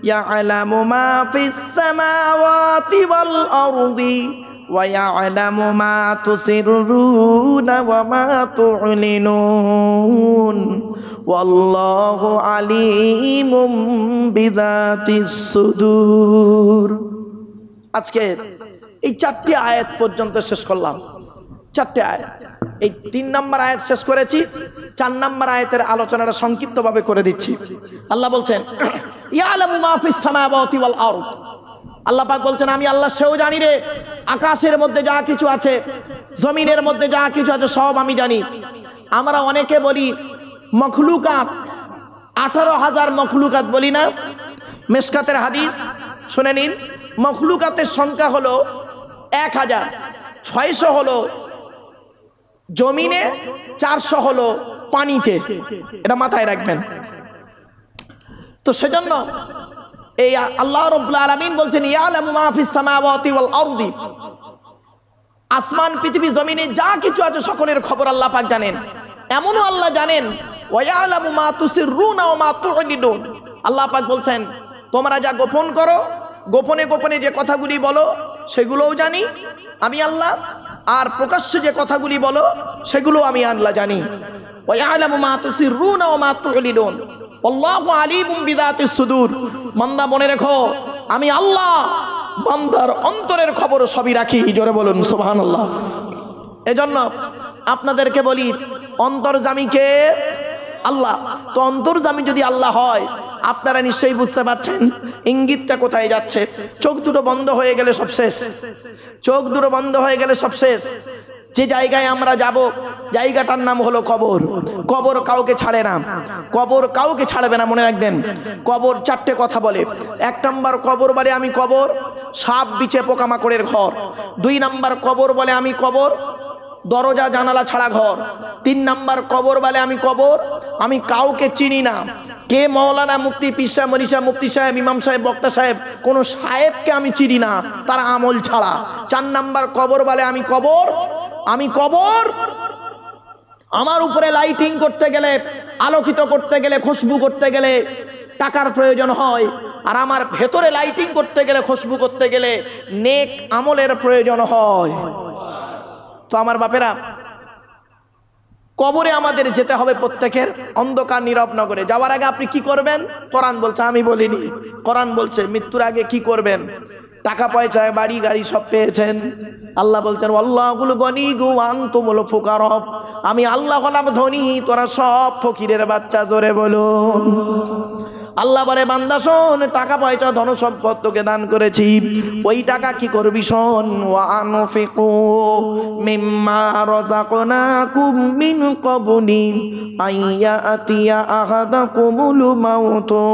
ইয়ালামু মা ফিস সামাওয়াতি ওয়াল আরদি وَيَعْلَمُ مَا تُسِرُّونَ وَمَا تُعْلِنُونَ وَاللَّهُ عَلِيمٌ بِذَاتِ الصُّدُورِ। আজকে এই 4টি আয়াত পর্যন্ত শেষ করলাম। 4টি আয়াত, এই 3 নম্বর আয়াত শেষ করেছি। 4 নম্বর আয়াতের আলোচনাটা সংক্ষিপ্তভাবে করে দিচ্ছি। আল্লাহ বলছেন, ইয়ালামু মা ফিস সামাওয়াতি ওয়াল আরদ। আল্লাহ পাক বলছেন, আমি আল্লাহ সেও জানি রে, আকাশের মধ্যে যা কিছু আছে, জমিনের মধ্যে যা কিছু আছে সব আমি জানি। আমরা অনেকে বলি মখলুকাত, 18,000 মখলুকাত বলি না? মিশকাতের হাদিস শুনে নিন, মখলুকাতের সংখ্যা হলো 1000, 600 হলো জমিনে, 400 হলো পানিতে। এটা মাথায় রাখবেন। তো সেজন্য এই আল্লাহ রাব্বুল আলামিন বলছেন, ইয়ালামু মা ফিস সামাওয়াতি ওয়াল আরদি। আসমান পৃথিবী জমিনে যা কিছু আছে সকলের খবর আল্লাহ পাক জানেন। এমনও আল্লাহ জানেন, ওয়া ইয়ালামু মা তুসিররুনা ওয়া মা তু'লিনুন। আল্লাহ পাক বলছেন, তোমরা যা গোপন করো, গোপনে গোপনে যে কথাগুলি বলো সেগুলোও জানি আমি আল্লাহ, আর প্রকাশ্যে যে কথাগুলি বলো সেগুলো আমি আল্লাহ জানি। ওয়া ইয়ালামু মা তুসিররুনা ওয়া মা তু'লিনুন আল্লাহু আলিমুম বিযাতিস সুদূর। বান্দা মনে রেখো, আমি আল্লাহ বান্দার অন্তরের খবর সবই রাখি। জোরে বলুন সুবহানাল্লাহ। এজন্য আপনাদেরকে বলি, অন্তর্যামী কে? আল্লাহ। তো অন্তর্যামী যদি আল্লাহ হয়, আপনারা নিশ্চয়ই বুঝতে পারছেন ইঙ্গিতটা কোথায় যাচ্ছে। চোখ দুটো বন্ধ হয়ে গেলে সব শেষ, চোখ দুটো বন্ধ হয়ে গেলে সব শেষ। যে জায়গায় আমরা যাব, জায়গাটার নাম হলো কবর। কবর কাউকে ছাড়ে না, কবর কাউকে ছাড়বে না, মনে রাখবেন। কবর 4টে কথা বলে। 1 নম্বর কবর বলে আমি কবর, সাপ বিছে পোকামাকড়ের ঘর। 2 নম্বর কবর বলে আমি কবর, দরজা জানালা ছাড়া ঘর। 3 নম্বর কবর বলে আমি কবর, আমি কাউকে চিনি না। কে মৌলানা, মুফতি, পীর সাহেব, মনি সাহেব, মুফতি সাহেব, ইমাম সাহেব, বক্তা সাহেব, কোনো সাহেবকে আমি চিনি না তার আমল ছাড়া। 4 নম্বর কবর বলে আমি কবর, আমি কবর। আমার উপরে লাইটিং করতে গেলে, আলোকিত করতে গেলে, খুশবু করতে গেলে টাকার প্রয়োজন হয়, আর আমার ভেতরে লাইটিং করতে গেলে, খুশবু করতে গেলে নেক আমলের প্রয়োজন হয়। তো আমার বাপেরা, কবরে আমাদের যেতে হবে প্রত্যেকের, অন্ধকার নীরব নগরে। যাওয়ার আগে আপনি কি করবেন? কোরআন বলছে, আমি বলিনি, কোরআন বলছে মৃত্যুর আগে কি করবেন। টাকা পয়সা, বাড়ি গাড়ি সব পেয়েছেন, আল্লাহ বলছেন আল্লাহুল গনিয়্যু ওয়া আনতুমুল ফুকারা। আমি আল্লাহ হলাম ধনী, তোরা সব ফকিরের বাচ্চা। জোরে বলুন। আল্লাহ বলে, বান্দা শোন, টাকা পয়সা ধন সম্পদ তোকে দান করেছি, ওই টাকা কি করবি শোন। ওয়া আনফিকু মিম্মা রাযাকনাকুম মিন ক্বাবলি আইয়াতিয়া আহাদাকুমুল মাউতু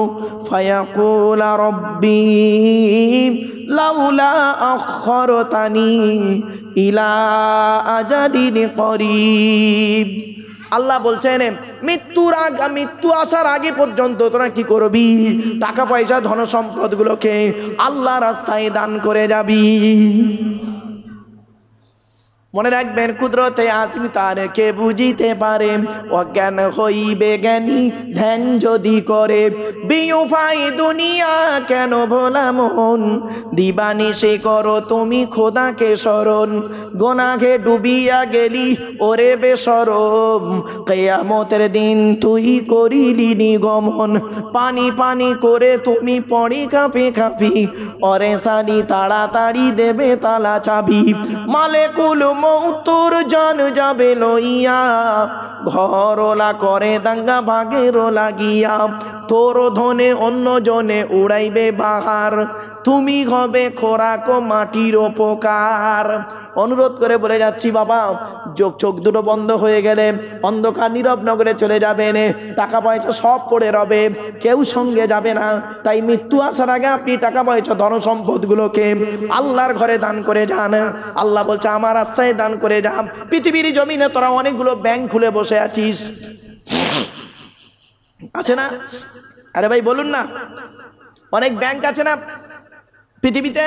ফায়াকুলা রাব্বি লাউলা আখখারতানি ইলা আজালিন করিব। আল্লাহ বলছেন, মৃত্যু আসার আগে পর্যন্ত তোরা কি করবি? টাকা পয়সা ধন সম্পদ গুলোকে আল্লাহ রাস্তায় দান করে যাবি। মনে রাখবেন, কুদরতে আসমি তার কে বুঝিতে পারে, অজ্ঞান হইবে জ্ঞানী ধ্যান যদি করে। বিউফাই দুনিয়া কেন ভোলা মন, দিবানিশি করো তুমি খোদাকে স্মরণ। গোনাহে ডুবিয়া গেলি ওরে বেশরম, কিয়ামতের দিন তুই করিলি নিগমন। পানি পানি করে তুমি পড়ি কাঁপি কাঁপি, ওরে সারি তাড়াতাড়ি দেবে তালা চাবি। মালেকুল মৌতুর জান যাবে লইয়া, ঘরওয়ালা করে দাঙ্গা ভাগের লাগিয়া। তোর ধনে অন্য জনে উড়াইবে বাহার, তুমি হবে খোরাক মাটির উপকার। অনুরোধ করে বলে যাচ্ছি বাবা, চোখ দুটো বন্ধ হয়ে গেলে অন্ধকার নীরব নগরে চলে যাবেন, টাকা পয়সা সব পড়ে রবে, কেউ সঙ্গে যাবে না। তাই মৃত্যু আসার আগে আপনি টাকা পয়সা ধন সম্পদগুলোকে আল্লাহর ঘরে দান করে যান। আল্লাহ বলছে আমার রাস্তায় দান করে যান। পৃথিবীর জমিনে তোরা অনেকগুলো ব্যাংক খুলে বসে আছিস, আছে না? আরে ভাই বলুন না, অনেক ব্যাংক আছে না পৃথিবীতে?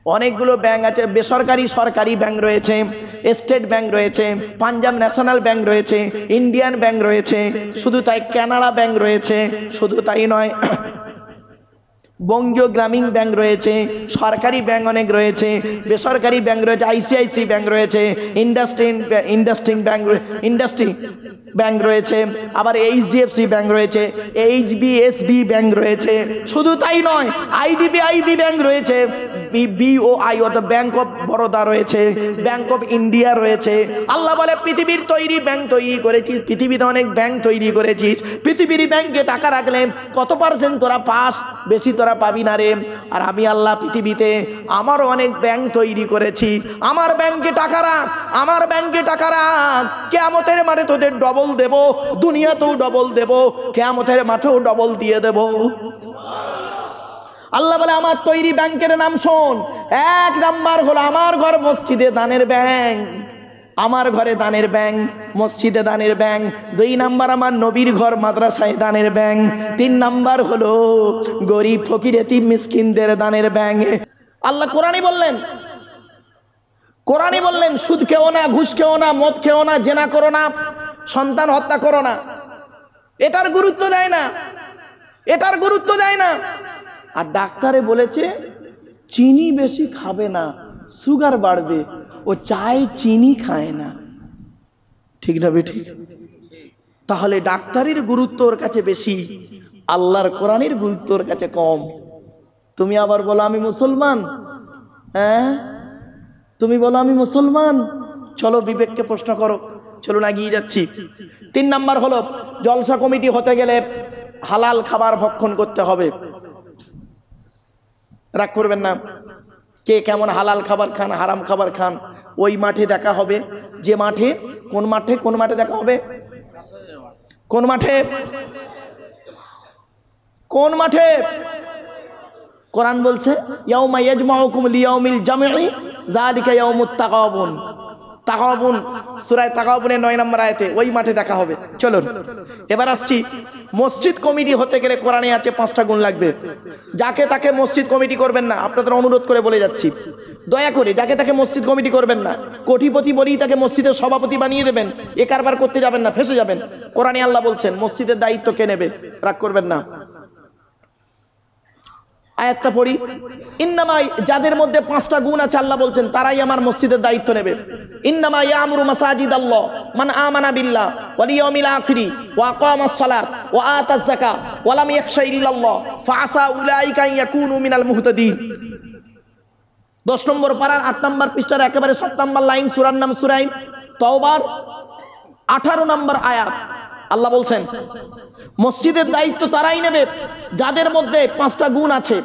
অনেকগুলো ব্যাংক আছে, বেসরকারি সরকারি ব্যাংক রয়েছে, স্টেট ব্যাংক রয়েছে, পাঞ্জাব ন্যাশনাল ব্যাংক রয়েছে, ইন্ডিয়ান ব্যাংক রয়েছে, শুধু তাই কানাড়া ব্যাংক রয়েছে, শুধু তাই নয় বঙ্গীয় গ্রামীণ ব্যাংক রয়েছে, সরকারি ব্যাংক অনেক রয়েছে, বেসরকারি ব্যাংক রয়েছে, আইসিআইসি ব্যাংক রয়েছে, ইন্ডাস্ট্রি ব্যাংক রয়েছে, আবার এইচডিএফসি ব্যাংক রয়েছে, এইচবিএসবি ব্যাংক রয়েছে, শুধু তাই নয় আইডিবিআইবি ব্যাংক রয়েছে, বিওআই অর্থাৎ ব্যাংক অফ বরোদা রয়েছে, ব্যাংক অফ ইন্ডিয়া রয়েছে। আল্লাহ বলে পৃথিবীর তৈরি ব্যাংক তৈরি করেছিস, পৃথিবীতে অনেক ব্যাংক তৈরি করেছিস, পৃথিবীর ব্যাংকে টাকা রাখলে কত পার্সেন্ট তোরা পাস, বেশি তোরা পাবি না রে। আর আমি আল্লাহ পৃথিবীতে আমারও অনেক ব্যাংক তৈরি করেছি, আমার ব্যাংকে টাকা রাখ, আমার ব্যাংকে টাকা রাখ, কিয়ামতের মাঠে তোদের ডবল দেব, দুনিয়াতেও ডবল দেব, কিয়ামতের মাঠেও ডবল দিয়ে দেব। আল্লাহ বলে আমার তৈরি ব্যাংকের নাম শোন। এক নাম্বার হলো আমার ঘর মসজিদে দানের ব্যাংক, আমার ঘরে দানের ব্যাংক, মসজিদে দানের ব্যাংক। 2 নাম্বার আমার নবীর ঘর মাদ্রাসায় দানের ব্যাংক। 3 নাম্বার হলো গরিব ফকির এতিম মিসকিনদের দানের ব্যাংক। আল্লাহ কোরআনই বললেন সুদ খেও না, ঘুষ খেও না, মদ খেও না, জেনা করো না, সন্তান হত্যা করো না। এটার গুরুত্ব দেয় না, এটার গুরুত্ব দেয় না। আর ডাক্তারে বলেছে চিনি বেশি খাবে না, সুগার বাড়বে, ও চায় চিনি খায় না। ঠিক না বেঠিক? তাহলে ডাক্তারের গুরুত্ব ওর কাছে বেশি, আল্লাহর কোরআনের গুরুত্ব ওর কাছে কম। তুমি আবার বলো আমি মুসলমান, হ্যাঁ তুমি বলো আমি মুসলমান। চলো বিবেককে প্রশ্ন করো, চলুন এগিয়ে যাচ্ছি। 3 নাম্বার হলো জলসা কমিটি হতে গেলে হালাল খাবার ভক্ষণ করতে হবে। রাগ করবেন না, কে কেমন হালাল খাবার খান হারাম খাবার খান ওই মাঠে দেখা হবে। যে মাঠে, কোন মাঠে, কোন মাঠে দেখা হবে? কোন মাঠে? কোন মাঠে? কোরআন বলছে ইয়াউমা ইয়াজমাউকুম লিয়াউমিল জামঈ যালিকা ইয়াউমুত তাগাবুন। তাগাবুন সূরা তাগাবুনের 9 নম্বর আয়াতে ওই মাঠে দেখা হবে। চলুন এবার আসছি, মসজিদ কমিটি হতে গেলে কোরআনে আছে 5টা গুণ লাগবে। যাকে তাকে মসজিদ কমিটি করবেন না, আপনাদের অনুরোধ করে বলে যাচ্ছি, দয়া করে যাকে তাকে মসজিদ কমিটি করবেন না। কোটিপতি বলেই তাকে মসজিদের সভাপতি বানিয়ে দেবেন, এ কারবার করতে যাবেন না, ফেসে যাবেন। কোরআনে আল্লাহ বলছেন মসজিদের দায়িত্ব কে নেবে, রাগ করবেন না। আয়াতটা পড়ি, ইন্নামা, যাদের মধ্যে 5টা গুণ আছে আল্লাহ বলছেন তারাই আমার মসজিদের দায়িত্ব নেবে। ইন্নামা ইয়ামুরু মাসাজিদাল্লাহ মান আমানা বিল্লাহ ওয়াল ইয়াউমিল আখিরি ওয়া আকামাস সালাত ওয়া আতাজ যাকাত ওয়া লাম ইয়াখশা ইল্লাল্লাহ ফাআসা উলাইকা ইয়াকুনু মিনাল মুহতাদিন। 10 নম্বর পারার 8 নম্বর পৃষ্ঠার একেবারে 7 নম্বর লাইন, সূরার নাম সূরা তাওবার 18 নম্বর আয়াত। আল্লাহ বলছেন মসজিদের দায়িত্ব তারাই নেবে যাদের মধ্যে 5টা গুণ আছে।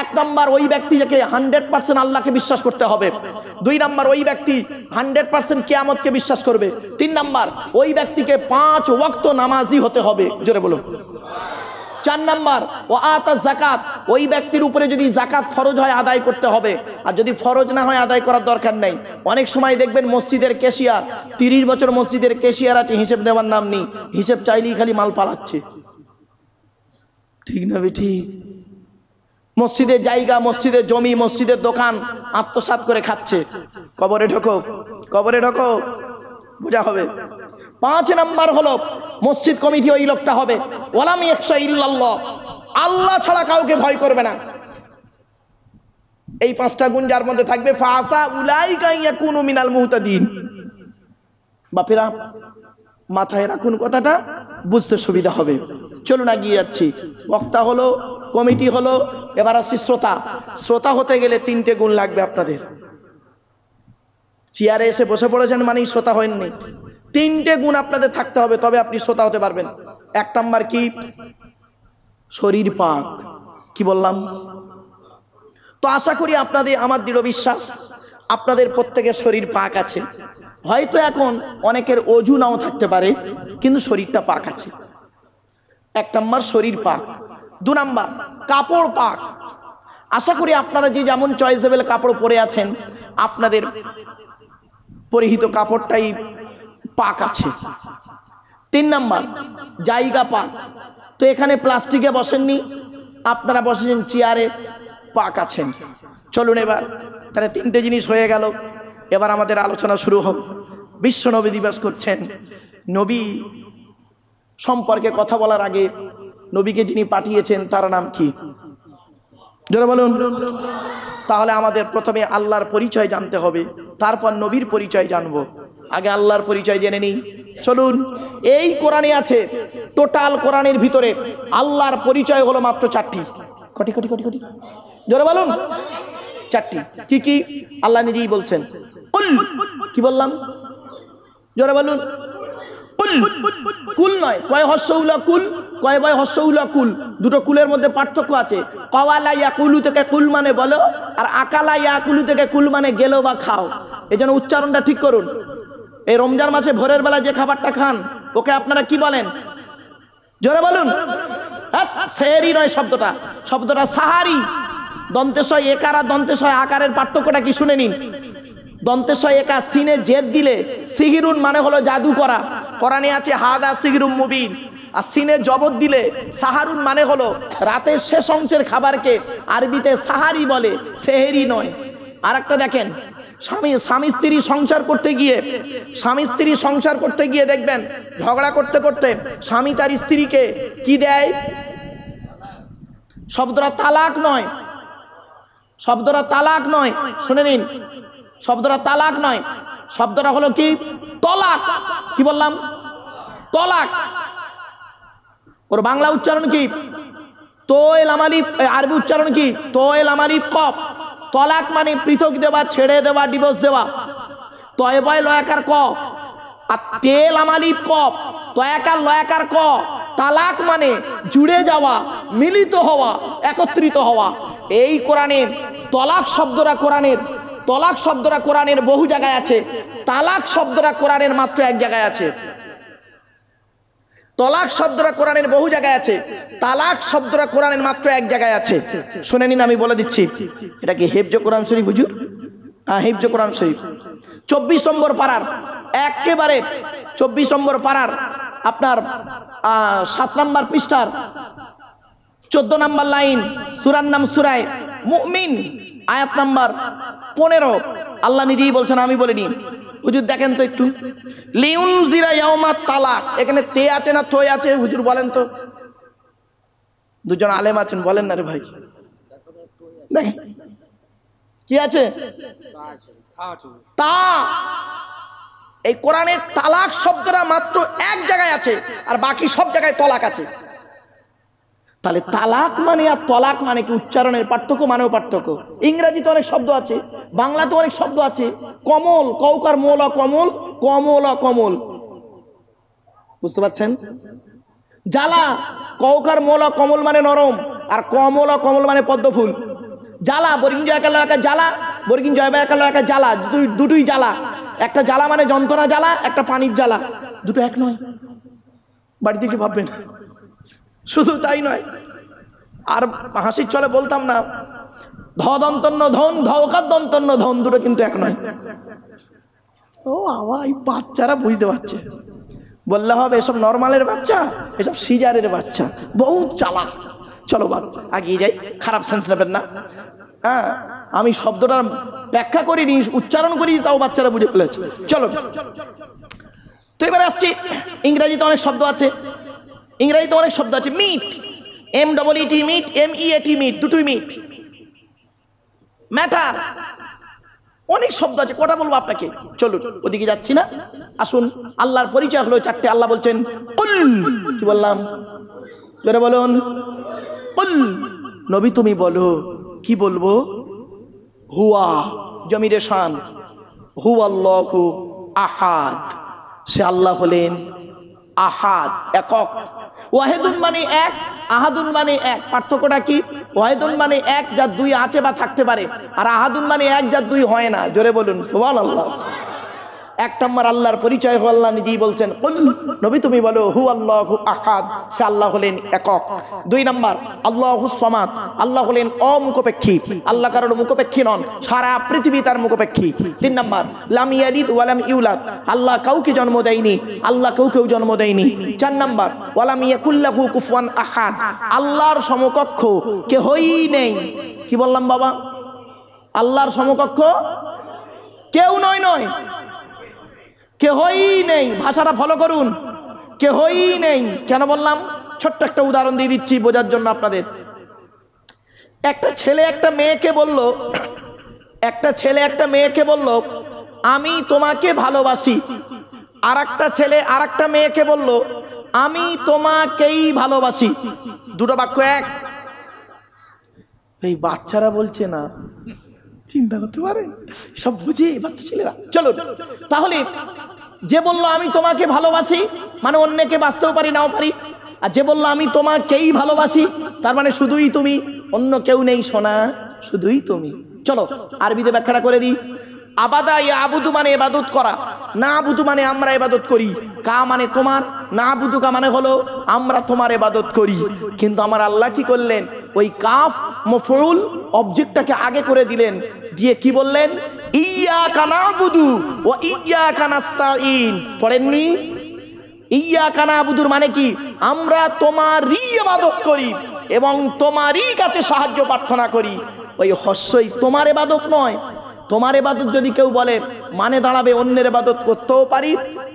1 নম্বর ওই ব্যক্তি যাকে 100% আল্লাহকে বিশ্বাস করতে হবে। 2 নম্বর ওই ব্যক্তি 100% কিয়ামতকে বিশ্বাস করবে। 3 নম্বর ওই ব্যক্তিকে 5 ওয়াক্ত নামাজি হতে হবে, জোরে বলুন। 4 নম্বর ও আতা যাকাত, ওই ব্যক্তির উপরে যদি যাকাত ফরজ হয় আদায় করতে হবে, আর যদি ফরজ না হয় আদায় করার দরকার নেই। অনেক সময় দেখবেন মসজিদের ক্যাশিয়ার, 30 বছর মসজিদের ক্যাশিয়ার আছে, হিসেব দেওয়ার নাম নেই, হিসেব চাইলেই খালি মাল পালাচ্ছে। ঠিক না বেঠি? মসজিদের জায়গা, মসজিদের জমি, মসজিদের দোকান আত্মসাৎ করে খাচ্ছে। কবরে ঢোকো, কবরে ঢোকো, বোঝা হবে। 5 নম্বর হলো মসজিদ কমিটি ওই লোকটা হবে ওয়ালাম ইয়াখশা ইল্লাল্লাহ, আল্লাহ ছাড়া কাউকে ভয় করবে না। এই 5টা গুণ যার মধ্যে থাকবে ফাআসা উলাইকা ইয়াকুনু মিনাল মুহতাদিন। বাপেরা মাথায় রাখুন কথাটা, বুঝতে সুবিধা হবে। চলুন এগিয়ে যাচ্ছি। বক্তা হলো, কমিটি হলো, এবার আসছি শ্রোতা। শ্রোতা হতে গেলে 3টে গুণ লাগবে আপনাদের। চেয়ারে এসে বসে পড়েছেন মানেই শ্রোতা হয়নি, 3টে গুণ আপনাদের থাকতে হবে, তবে আপনি শ্রোতা হতে পারবেন। 1 নম্বর কি? শরীর পাক। কি বললাম? তো আশা করি আপনাদের, আমার দৃঢ় বিশ্বাস আপনাদের প্রত্যেকের শরীর পাক আছে, হয়তো এখন অনেকের অজু নাও থাকতে পারে, কিন্তু শরীরটা পাক আছে। 1 নম্বর শরীর পাক। 2 নম্বর কাপড় পাক। আশা করি আপনারা যে যেমন চয়েসেবল কাপড় পরে আছেন, আপনাদের পরিহিত কাপড়টাই পাক আছে। 3 নম্বর জায়গা পাক। তো এখানে প্লাস্টিকে বসেননি, আপনারা বসেছেন চেয়ারে, পাক আছেন। চলুন এবার তাহলে 3টে জিনিস হয়ে গেল। এবার আমাদের আলোচনা শুরু হবে। বিশ্ব নবী দিবস করছেন। নবী সম্পর্কে কথা বলার আগে নবীকে যিনি পাঠিয়েছেন তার নাম কি? জোরে বলুন। তাহলে আমাদের প্রথমে আল্লাহর পরিচয় জানতে হবে, তারপর নবীর পরিচয় জানবো। আগে আল্লাহর পরিচয় জেনে নিই। চলুন। এই কোরআনে আছে, টোটাল কোরআনের ভিতরে আল্লাহর পরিচয় হলো মাত্র 4টি। কটি কটি কটি কটি জোরে বলুন। 4টি। কি কি? আল্লাহ নিজেই বলছেন। কুল। কি বললাম? জোরে বলুন। কুল। কুল নয়, কয় হস্যউলা কুল, কয় বয় হস্যউলা কুল। দুটো কুলের মধ্যে পার্থক্য আছে। কওয়ালা ইয়াকুলু থেকে কুল মানে বলো, আর আকালা ইয়াকুলু থেকে কুল মানে গেলো বা খাও। এজন্য উচ্চারণটা ঠিক করুন। এই রমজান মাসে ভোরের বেলা যে খাবারটা খান, ওকে আপনারা কি বলেন? জোরে বলুন। সেহরি নয় শব্দটা, শব্দটা সাহারি। দন্তেশয় একার আর দন্তেশয় আকারের পার্থক্যটা কি শুনে নিন। দন্তেশয় একা সিনে জেদ দিলে সিহিরুন মানে হলো জাদু করা, কোরআনে আছে হাদা সিহিরুম মুবিন। আর সিনে জবর দিলে সাহারুন মানে হলো রাতের শেষ অংশের খাবারকে আরবিতে সাহারি বলে, সেহেরি নয়। আর একটা দেখেন, স্বামী স্ত্রী সংসার করতে গিয়ে দেখবেন ঝগড়া করতে করতে স্বামী তার স্ত্রীকে কি দেয়? শব্দটা তালাক নয়, শব্দটা তালাক নয়, শুনে নিন। শব্দটা তালাক নয়, শব্দটা হলো কি? তলাক। কি বললাম? তলাক। ওর বাংলা উচ্চারণ কি? তোয়েল আমালিফ। আরবি উচ্চারণ কি? তোয়েল আমালিফ কফ। তলাক মানে পৃথক দেওয়া, ছেড়ে দেওয়া, ডিভোর্স দেওয়া। তয়বয় লয়াকার ক, আর তেল আমালিফ কফ, তয়াকার লয়াকার ক। তালাক মানে জুড়ে যাওয়া, মিলিত হওয়া, একত্রিত হওয়া। এই কোরআনের তলাক শব্দটা কোরআনের বহু জায়গায় আছে। তালাক শব্দটা কোরআনের মাত্র 1 জায়গায় আছে। তলাক শব্দটা কোরআনের বহু জায়গায় আছে, তালাক শব্দটা কোরআনের মাত্র 1 জায়গায় আছে। শুনে নিন, আমি বলে দিচ্ছি। এটা কি হেফজ কোরআন শরীফ হুজুর? হ্যাঁ, হেফজ কোরআন শরীফ 24 নম্বর পারার, একেবারে 24 নম্বর পারার আপনার 7 নম্বর পৃষ্ঠার 14 নম্বর লাইন, সূরার নাম সূরায়ে মুমিন, আয়াত নাম্বার 15। আল্লাহ নিজেই বলছেন, আমি বলিনি। হুজুর দেখেন তো একটু, লিউনজিরা ইয়াউমাত তালাক। এখানে তে আছে না থই আছে হুজুর বলেন তো? দুজন আলেম আছেন, বলেন না রে ভাই। দেখেন কি আছে? তা। এই কোরআনে তালাক শব্দটা মাত্র 1 জায়গায় আছে, আর বাকি সব জায়গায় তলাক আছে। তাহলে তালাক মানে আর তলাক মানে কি উচ্চারণের পার্থক্য, মানেও পার্থক্য। ইংরেজিতে অনেক শব্দ আছে, বাংলাতে অনেক শব্দ আছে। কমল, কৌকার মোল কমল, কমল কমল, বুঝতে পারছেন? জ্বালা, কৌকার মোল কমল মানে নরম, আর কমল কমল মানে পদ্ম ফুল। জ্বালা, বর্গিন জয় একা লয়কা জ্বালা, বর্গিন জয় একা লয়কা জ্বালা, দুটোই জ্বালা। একটা জ্বালা মানে যন্ত্রণা জ্বালা, একটা পানির জ্বালা, দুটো এক নয়। বাড়িতে কি ভাববেন? শুধু তাই নয়, আর হাসির চলে বলতাম না, ধদন্তন্য ধন, ধকার দন্তন্য ধন, দুটো কিন্তু এক নয়। ও আবার এই বাচ্চারা বুঝতে পারছে, বললে হবে এসব নর্মালের বাচ্চা, এসব সিজারের বাচ্চা, বহুত চালাক। চলো বাবা আগিয়ে যাই, খারাপ সেন্স নেবেন না। হ্যাঁ, আমি শব্দটার ব্যাখ্যা করিনি, উচ্চারণ করি, তাও বাচ্চারা বুঝে ফেলেছে। চলো তো এবার আসছি, ইংরেজিতে অনেক শব্দ আছে, meet, MEET, meet, MEAT meet, দুটোই মিট। ম্যাটার, অনেক শব্দ আছে, কটা বলবো আপনাকে? চলুন ওদিকে যাচ্ছি না, আসুন। আল্লাহর পরিচয় হলো 4টে। আল্লাহ বলছেন কুল। কি বললাম? জোরে বলুন। কুল, নবী তুমি বলো। কি বলবো? হুয়া, জমিরে শান, হুয়াল্লাহু আহাদ। সে আল্লাহ হলেন আহাদ, একক। ওয়াহেদুন মানে এক, আহাদুন মানে এক। পার্থক্যটা কি? ওয়াহেদুন মানে এক যার দুই আছে বা থাকতে পারে, আর আহাদুন মানে এক যার দুই হয় না। জোরে বলুন সুবহানাল্লাহ। এক নম্বর আল্লাহর পরিচয় আল্লাহ নিজেই বলছেন, কুল নবী তুমি বলো হু আল্লাহু আহাদ, সে আল্লাহ হলেন একক। দুই নম্বর আল্লাহুস সামাদ, আল্লাহ হলেন অমুখপেক্ষী, আল্লাহ কারোর মুখপেক্ষী নন, সারা পৃথিবী তার মুখপেক্ষী। তিন নম্বর লাম ইয়ালিদ ওয়া লাম ইউলাদ, আল্লাহ কাউকে জন্ম দেয়নি, আল্লাহ কাউকেও জন্ম দেয়নি। চার নম্বর ওয়ালাম ইয়াকুল্লাহু কুফুয়ান আহাদ, আল্লাহর সমকক্ষ কেহই নেই। কি বললাম বাবা? আল্লাহর সমকক্ষ কেউ নয়, কেহই নেই। ভাষাটা ফলো করুন, কেহই নেই। কেন বললাম? ছোট্ট একটা উদাহরণ দিয়ে দিচ্ছি বোঝার জন্য আপনাদের। একটা ছেলে একটা মেয়েকে বলল আমি তোমাকে ভালোবাসি। আর একটা ছেলে আর একটা মেয়েকে বলল আমি তোমাকেই ভালোবাসি। দুটো বাক্য এক। এই বাচ্চারা বলছে না, চিন্তা করতে পারেন, সব বুঝে বাচ্চা ছেলেরা। চলো তাহলে, যে বললো আমি তোমাকে ভালোবাসি মানে অন্যকে বাঁচতেও পারি নাও পারি, আর যে বললো আমি তোমাকেই ভালোবাসি তার মানে শুধুই তুমি, অন্য কেউ নেই সোনা, শুধুই তুমি। চলো আরবিতে ব্যাখ্যাটা করে দিই। আবাদা ইয়া আবুদু মানে ইবাদত করা, না আবুদু মানে আমরা ইবাদত করি, কা মানে তোমার, না আবুদু কা মানে হলো আমরা তোমার ইবাদত করি। কিন্তু আমার আল্লাহ কি করলেন? ওই কাফ মফউল অবজেক্টটাকে আগে করে দিলেন, দিয়ে কি বললেন? ইয়্যাকা না'বুদু ওয়া ইয়্যাকা নাস্তাঈন। পড়েননি? ইয়্যাকা না'বুদুর মানে কি? আমরা তোমারই ইবাদত করি এবং তোমারই কাছে সাহায্য প্রার্থনা করি। ওই হস্যই তোমার ইবাদত নয়। তোমার ইবাদত যদি কেউ বলে মানে দাঁড়াবে অন্যের ইবাদত করতেও পারি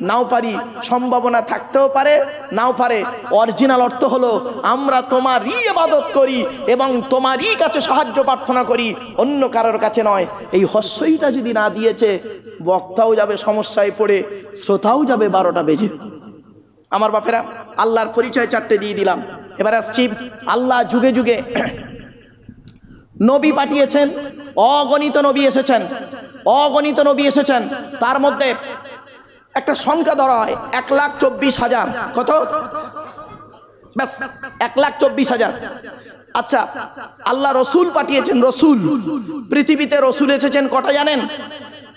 নাও পারি, সম্ভাবনা থাকতেও পারে নাও পারে। অরিজিনাল অর্থ হলো আমরা তোমারই ইবাদত করি এবং তোমারই কাছে সাহায্য প্রার্থনা করি, অন্য কারোর কাছে নয়। এই হস্যইটা যদি না দিয়েছে, বক্তাও যাবে সমস্যায় পড়ে, শ্রোতাও যাবে 12টা বেজে। আমার বাপেরা, আল্লাহর পরিচয় 4টে দিয়ে দিলাম। এবার আসছি, আল্লাহ যুগে যুগে নবী পাঠিয়েছেন, অগণিত নবী এসেছেন। তার মধ্যে একটা সংখ্যা ধরা হয় 1,24,000। কত? ব্যাস 1,24,000। আচ্ছা, আল্লাহ রসুল পাঠিয়েছেন, রসুল। পৃথিবীতে রসুল এসেছেন কটা জানেন?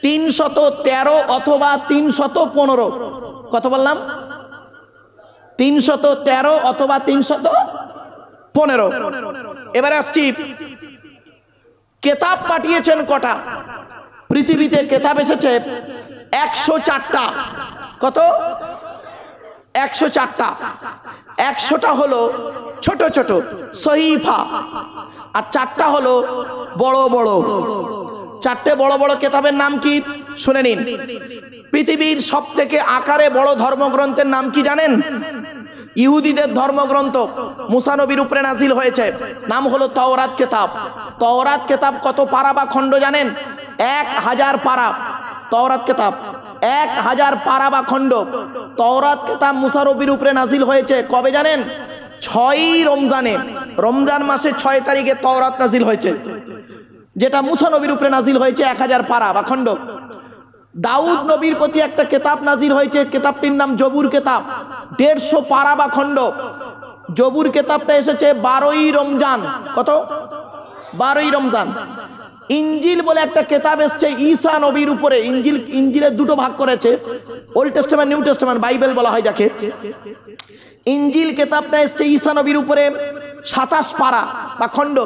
313 অথবা 315। কত বললাম? 313 অথবা 315। এবারে আসছি, কেতাব পাঠিয়েছেন কটা? পৃথিবীতে কেতাব এসেছে 104টা। কত? 104টা। 100টা হলো ছোট ছোট সহিফা, আর 4টা হলো বড় বড়। 4টে বড় বড় কেতাবের নাম কি শুনে নিন। পৃথিবীর সব থেকে আকারে বড় ধর্মগ্রন্থের নাম কি জানেন? ইহুদিদের ধর্মগ্রন্থ মুসা নবীর উপরে নাজিল হয়েছে, নাম হলো তাওরাত কেতাব। তাওরাত কেতাব কত পারা বা খণ্ড জানেন? 1000 পারা। তাওরাত কেতাব 1000 পারা বা খণ্ড। তাওরাত কেতাব মুসা নবীর উপরে নাজিল হয়েছে কবে জানেন? 6ই রমজানে। রমজান মাসের 6 তারিখে তাওরাত নাজিল হয়েছে, যেটা মুসা নবীর উপরে নাজিল হয়েছে 1000 পারা বা খণ্ড। দাউদ নবীর প্রতি একটা কেতাব নাজিল হয়েছে, কেতাবটির নাম জবুর কেতাব, 150 পারা বা খণ্ড। জবুর কেতাবটা এসেছে 12ই রমজান। কত? 12ই রমজান। ইঞ্জিল বলে একটা কেতাব এসেছে ঈসা নবীর উপরে। ইঞ্জিলের দুটো ভাগ করেছে, old testament, new testament, Bible বলা হয় যাকে। ইঞ্জিল কেতাবটা এসেছে ঈসা নবীর উপরে 27 পারা বা খণ্ড।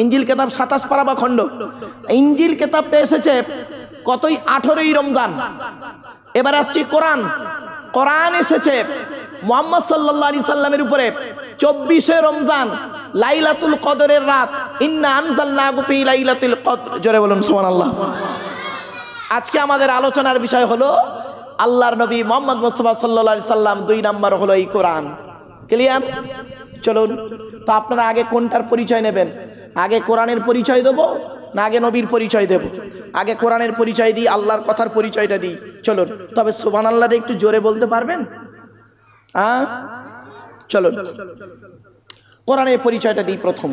ইঞ্জিল কেতাব 27 পারা বা খণ্ড। ইঞ্জিল কেতাবটা এসেছে কতই? 18ই রমজান। এবার আসছি কোরআন। কোরআন এসেছে মুহাম্মদ সাল্লাল্লাহু আলাইহি সাল্লামের উপরে 24শে রমজান, লাইলাতুল কদরের রাত। ইন্না আনজালনাহু ফি লাইলাতুল কদর। জোরে বলুন সুবহানাল্লাহ। আজকে আমাদের আলোচনার বিষয় হলো আল্লাহর নবী মুহাম্মদ মুস্তাফা সাল্লাল্লাহু আলাইহি সাল্লাম। 2 নাম্বার হলো এই কোরআন। ক্লিয়ার? চলুন, তো আপনারা আগে কোনটার পরিচয় নেবেন? আগে কোরআনের পরিচয় দেবো না আগে নবীর পরিচয় দেব? আগে কোরআনের পরিচয় দিই, আল্লাহর কথার পরিচয়টা দিই। চলুন, তবে সুবহানাল্লাহটা একটু জোরে বলতে পারবেন? চলুন কোরআনের পরিচয়টা দিই। প্রথম,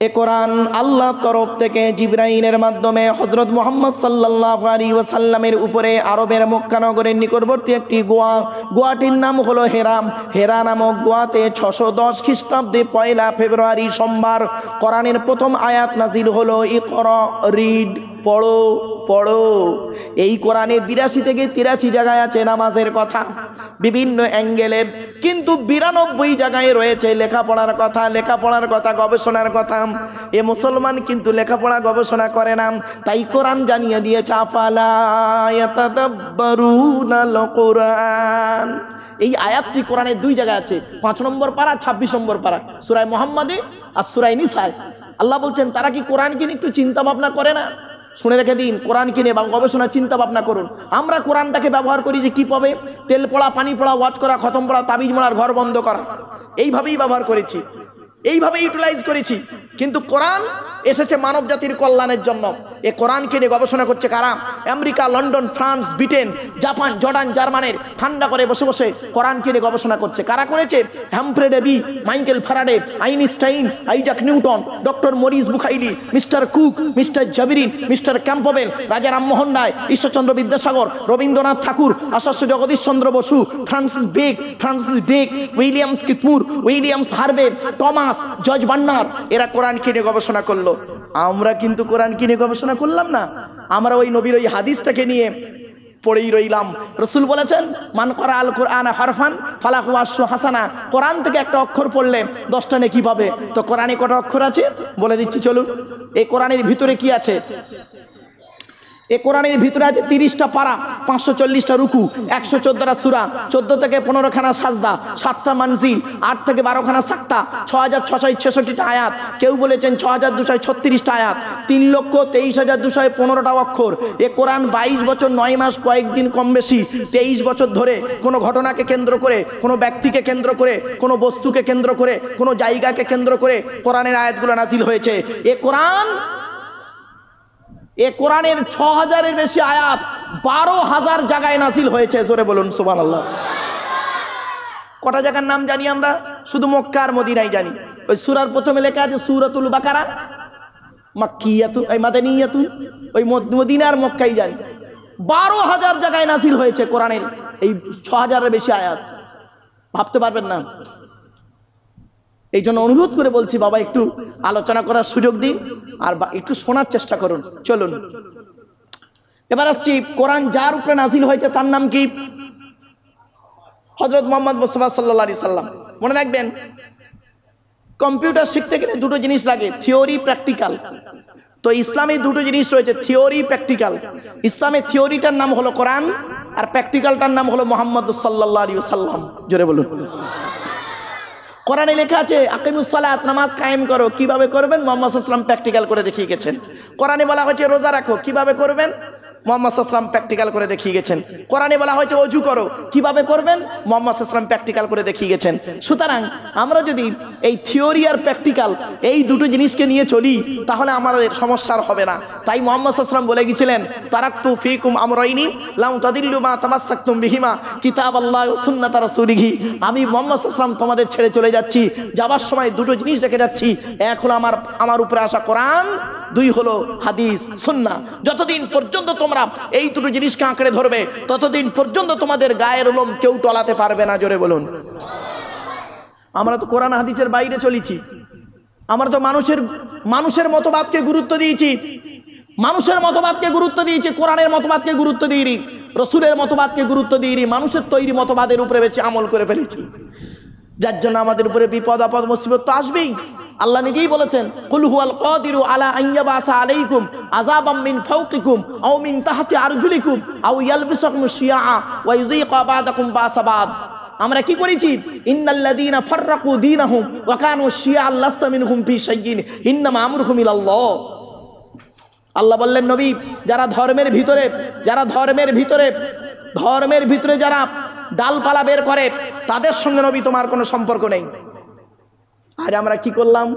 এ কোরআন আল্লাহর তরফ থেকে জিবরাইলের মাধ্যমে হযরত মুহাম্মদ সাল্লাল্লাহু আলাইহি ওয়াসাল্লামের উপরে আরবের মক্কা নগরের নিকটবর্তী একটি গোয়াটির নাম হলো হেরা। হেরা নামক গোয়াতে 610 খ্রিস্টাব্দে 1 ফেব্রুয়ারি সোমবার কোরআনের প্রথম আয়াত নাজিল হলো, ইকরা, রিড, পড়ো পড়ো। এই কোরআনে 82 থেকে 83 জায়গায় আছে নামাজের কথা বিভিন্ন অ্যাঙ্গেলে, কিন্তু 92 জায়গায় রয়েছে লেখাপড়ার কথা, লেখাপড়ার কথা, গবেষণার কথা। এ মুসলমান কিন্তু লেখাপড়া গবেষণা করে না, তাই কোরআন জানিয়ে দিয়েছে আফালা ইয়াতাদাব্বারুনাল কোরআন। এই আয়াতটি কোরআনের 2 জায়গায় আছে, 5 নম্বর পারা 26 নম্বর পারা, সূরা মুহাম্মাদে আর সূরা নিসায়। আল্লাহ বলছেন তারা কি কোরআনকে নিয়ে একটু চিন্তা ভাবনা করে না? শুনে রেখে দিন, কোরআনকে নিয়ে গবেষণা চিন্তা ভাবনা করুন। আমরা কোরআনটাকে ব্যবহার করি যে কি পাবে, তেল পড়া, পানি পড়া, ওয়াজ করা, খতম পড়া, তাবিজ মারার, ঘর বন্ধ করা, এইভাবেই ব্যবহার করেছি, এইভাবে ইউটিলাইজ করেছি। কিন্তু কোরআন এসেছে মানব জাতির কল্যাণের জন্য। এ কোরআনকে নিয়ে গবেষণা করছে কারা? America, London, France, Britain, Japan, Jordan, জার্মানের ঠান্ডা করে বসে বসে কোরআনকে নিয়ে গবেষণা করছে। কারা করেছে? Humphry Davy, Michael Faraday, Einstein, Isaac Newton, doctor Maurice Bucaille, mister Cook, mister জাবিরিন, mister Campbell, Raja Rammohan Roy, Ishwarchandra Vidyasagar, Rabindranath Thakur, Acharya Jagadish Chandra Basu, Francis Drake, Williams Keith Moore, Williams Harvey, Thomas, George Bernard, এরা কোরআনকে নিয়ে গবেষণা করলো। আমরা কিন্তু কোরআনকে নিয়ে গবেষণা করলাম না, আমরা ওই নবীর ওই হাদিসটাকে নিয়ে পড়েই রইলাম। রসুল বলেছেন মান করা আল কোরআন হারফান ফালাহু আশরু হাসানা, কোরআন থেকে একটা অক্ষর পড়লে 10টা নেকি পাবে। তো কোরআনে কটা অক্ষর আছে বলে দিচ্ছি চলুন। এই কোরআনের ভিতরে কি আছে? এই কোরআনের ভিতরে আছে 30টা পারা, 540টা রুকু, 114টা সূরা, 14 থেকে 15 খানা সাজদা, 7টা মানজিল, 8 থেকে 12 খানা সাক্তা, 6666টা আয়াত, কেউ বলেছেন 6236টা আয়াত, 3,23,215টা অক্ষর। এ কোরআন 22 বছর 9 মাস কয়েকদিন কম বেশি 23 বছর ধরে কোনো ঘটনাকে কেন্দ্র করে, কোনো ব্যক্তিকে কেন্দ্র করে, কোনো বস্তুকে কেন্দ্র করে, কোনো জায়গাকে কেন্দ্র করে কোরআনের আয়াতগুলো নাজিল হয়েছে। এ কোরআনের 6000-এর বেশি আয়াত 12,000 জায়গায় নাজিল হয়েছে। জোরে বলুন সুবহানাল্লাহ। কটা জায়গার নাম জানি আমরা? শুধু মক্কা আর মদিনায় জানি। ওই সূরার প্রথমে লেখা আছে সূরাতুল বাকারা, মাক্কিয়াতুন, এই মাদানিয়াতুন, ওই মদিনার মক্কাই জানি। 12,000 জায়গায় নাজিল হয়েছে কোরআনের এই 6000-এর বেশি আয়াত। ভাবতে পারবেন না। এই জন্য অনুরোধ করে বলছি বাবা, একটু আলোচনা করার সুযোগ দিন আর একটু শোনার চেষ্টা করুন। চলুন এবার আসছি, কোরআন যার উপরে নাজিল হয়েছে তার নাম কি? হযরত মুহাম্মদ মুস্তাফা সাল্লাল্লাহু আলাইহি সাল্লাম। মনে রাখবেন, কম্পিউটার শিখতে গেলে 2টো জিনিস লাগে, থিওরি, প্র্যাকটিক্যাল। তো ইসলামে 2টো জিনিস রয়েছে, থিওরি, প্র্যাকটিক্যাল। ইসলামের থিওরিটার নাম হলো কোরআন আর প্র্যাকটিক্যালটার নাম হলো মুহাম্মদ সাল্লাল্লাহু আলাইহি সাল্লাম। জোরে বলুন। কোরআনে লেখা আছে আকিমুস সালাত, নামাজ কায়েম করো। কিভাবে করবেন? মুহাম্মদ সাল্লাল্লাহু আলাইহি ওয়াসাল্লাম প্র্যাকটিক্যাল করে দেখিয়ে গেছেন। কোরআনে বলা হয়েছে রোজা রাখো। কিভাবে করবেন? মুহাম্মদ সাল্লাল্লাহু আলাইহি ওয়াসাল্লাম প্র্যাকটিক্যাল করে দেখিয়ে গেছেন। কোরআনে বলা হয়েছে ওযু করো। কিভাবে করবেন? মুহাম্মদ সাল্লাল্লাহু আলাইহি ওয়াসাল্লাম প্র্যাকটিক্যাল করে দেখিয়ে গেছেন। সুতরাং আমরা যদি এই থিওরি আর প্র্যাকটিক্যাল এই 2টো জিনিসকে নিয়ে চলি তাহলে আমাদের সমস্যার হবে না। তাই মুহাম্মদ সাল্লাল্লাহু আলাইহি ওয়াসাল্লাম বলে গিয়েছিলেন তারাকতু ফীকুম আমরাইনি লাম তাদিল্লু মা তামাসসাকতুম বিহিমা কিতাবাল্লাহি ওয়া সুন্নাত রাসূলিহি। আমি মুহাম্মদ সাল্লাল্লাহু আলাইহি ওয়াসাল্লাম তোমাদের ছেড়ে চলে যাচ্ছি, যাবার সময় 2টো জিনিস রেখে যাচ্ছি। এক হলো আমার উপরে আসা কোরআন, 2 হলো হাদিস সুন্নাহ। যতদিন পর্যন্ত তোমরা এই 2টো জিনিসকে আঁকড়ে ধরবে ততদিন পর্যন্ত তোমাদের গায়ের লোম কেউ টলাতে পারবে না। জোরে বলুন। আমরা তো কোরআন হাদিসের বাইরে চলেছি। আমরা তো মানুষের মতবাদকে গুরুত্ব দিয়েছি, কোরআনের মতবাদকে গুরুত্ব দিইনি, রসুলের মতবাদকে গুরুত্ব দিইনি, মানুষের তৈরি মতবাদের উপরে বেশি আমল করে ফেলেছি। যার জন্য আমাদের উপরে বিপদ আপদ মুসিবত তো আসবেই। আল্লাহ নিজেই বলেছেন কুল হুয়াল কাদিরু আলা আন ইয়াবাসা আলাইকুম আযাবাম মিন ফাওকিকুম আও মিন তাহতি আরজুলিকুম আও ইয়ালবিসাকুম শিয়াআ ওয়া ইযীকা বা'দাকুম বা'সা বা'দ। আমরা কি করেছি? ইন্নাল্লাযীনা ফাররাকু দীনাহুম ওয়া কানু শিয়াআন লাস্তা মিনহুম ফি শাইইন ইন্নামা আমরুহুম ইলাল্লাহ। আল্লাহ বললেন নবী, যারা ধর্মের ভিতরে যারা ডালপালা বের করে তাদের সঙ্গে নবী তোমার কোনো সম্পর্ক নেই। আজ আমরা কি করলাম?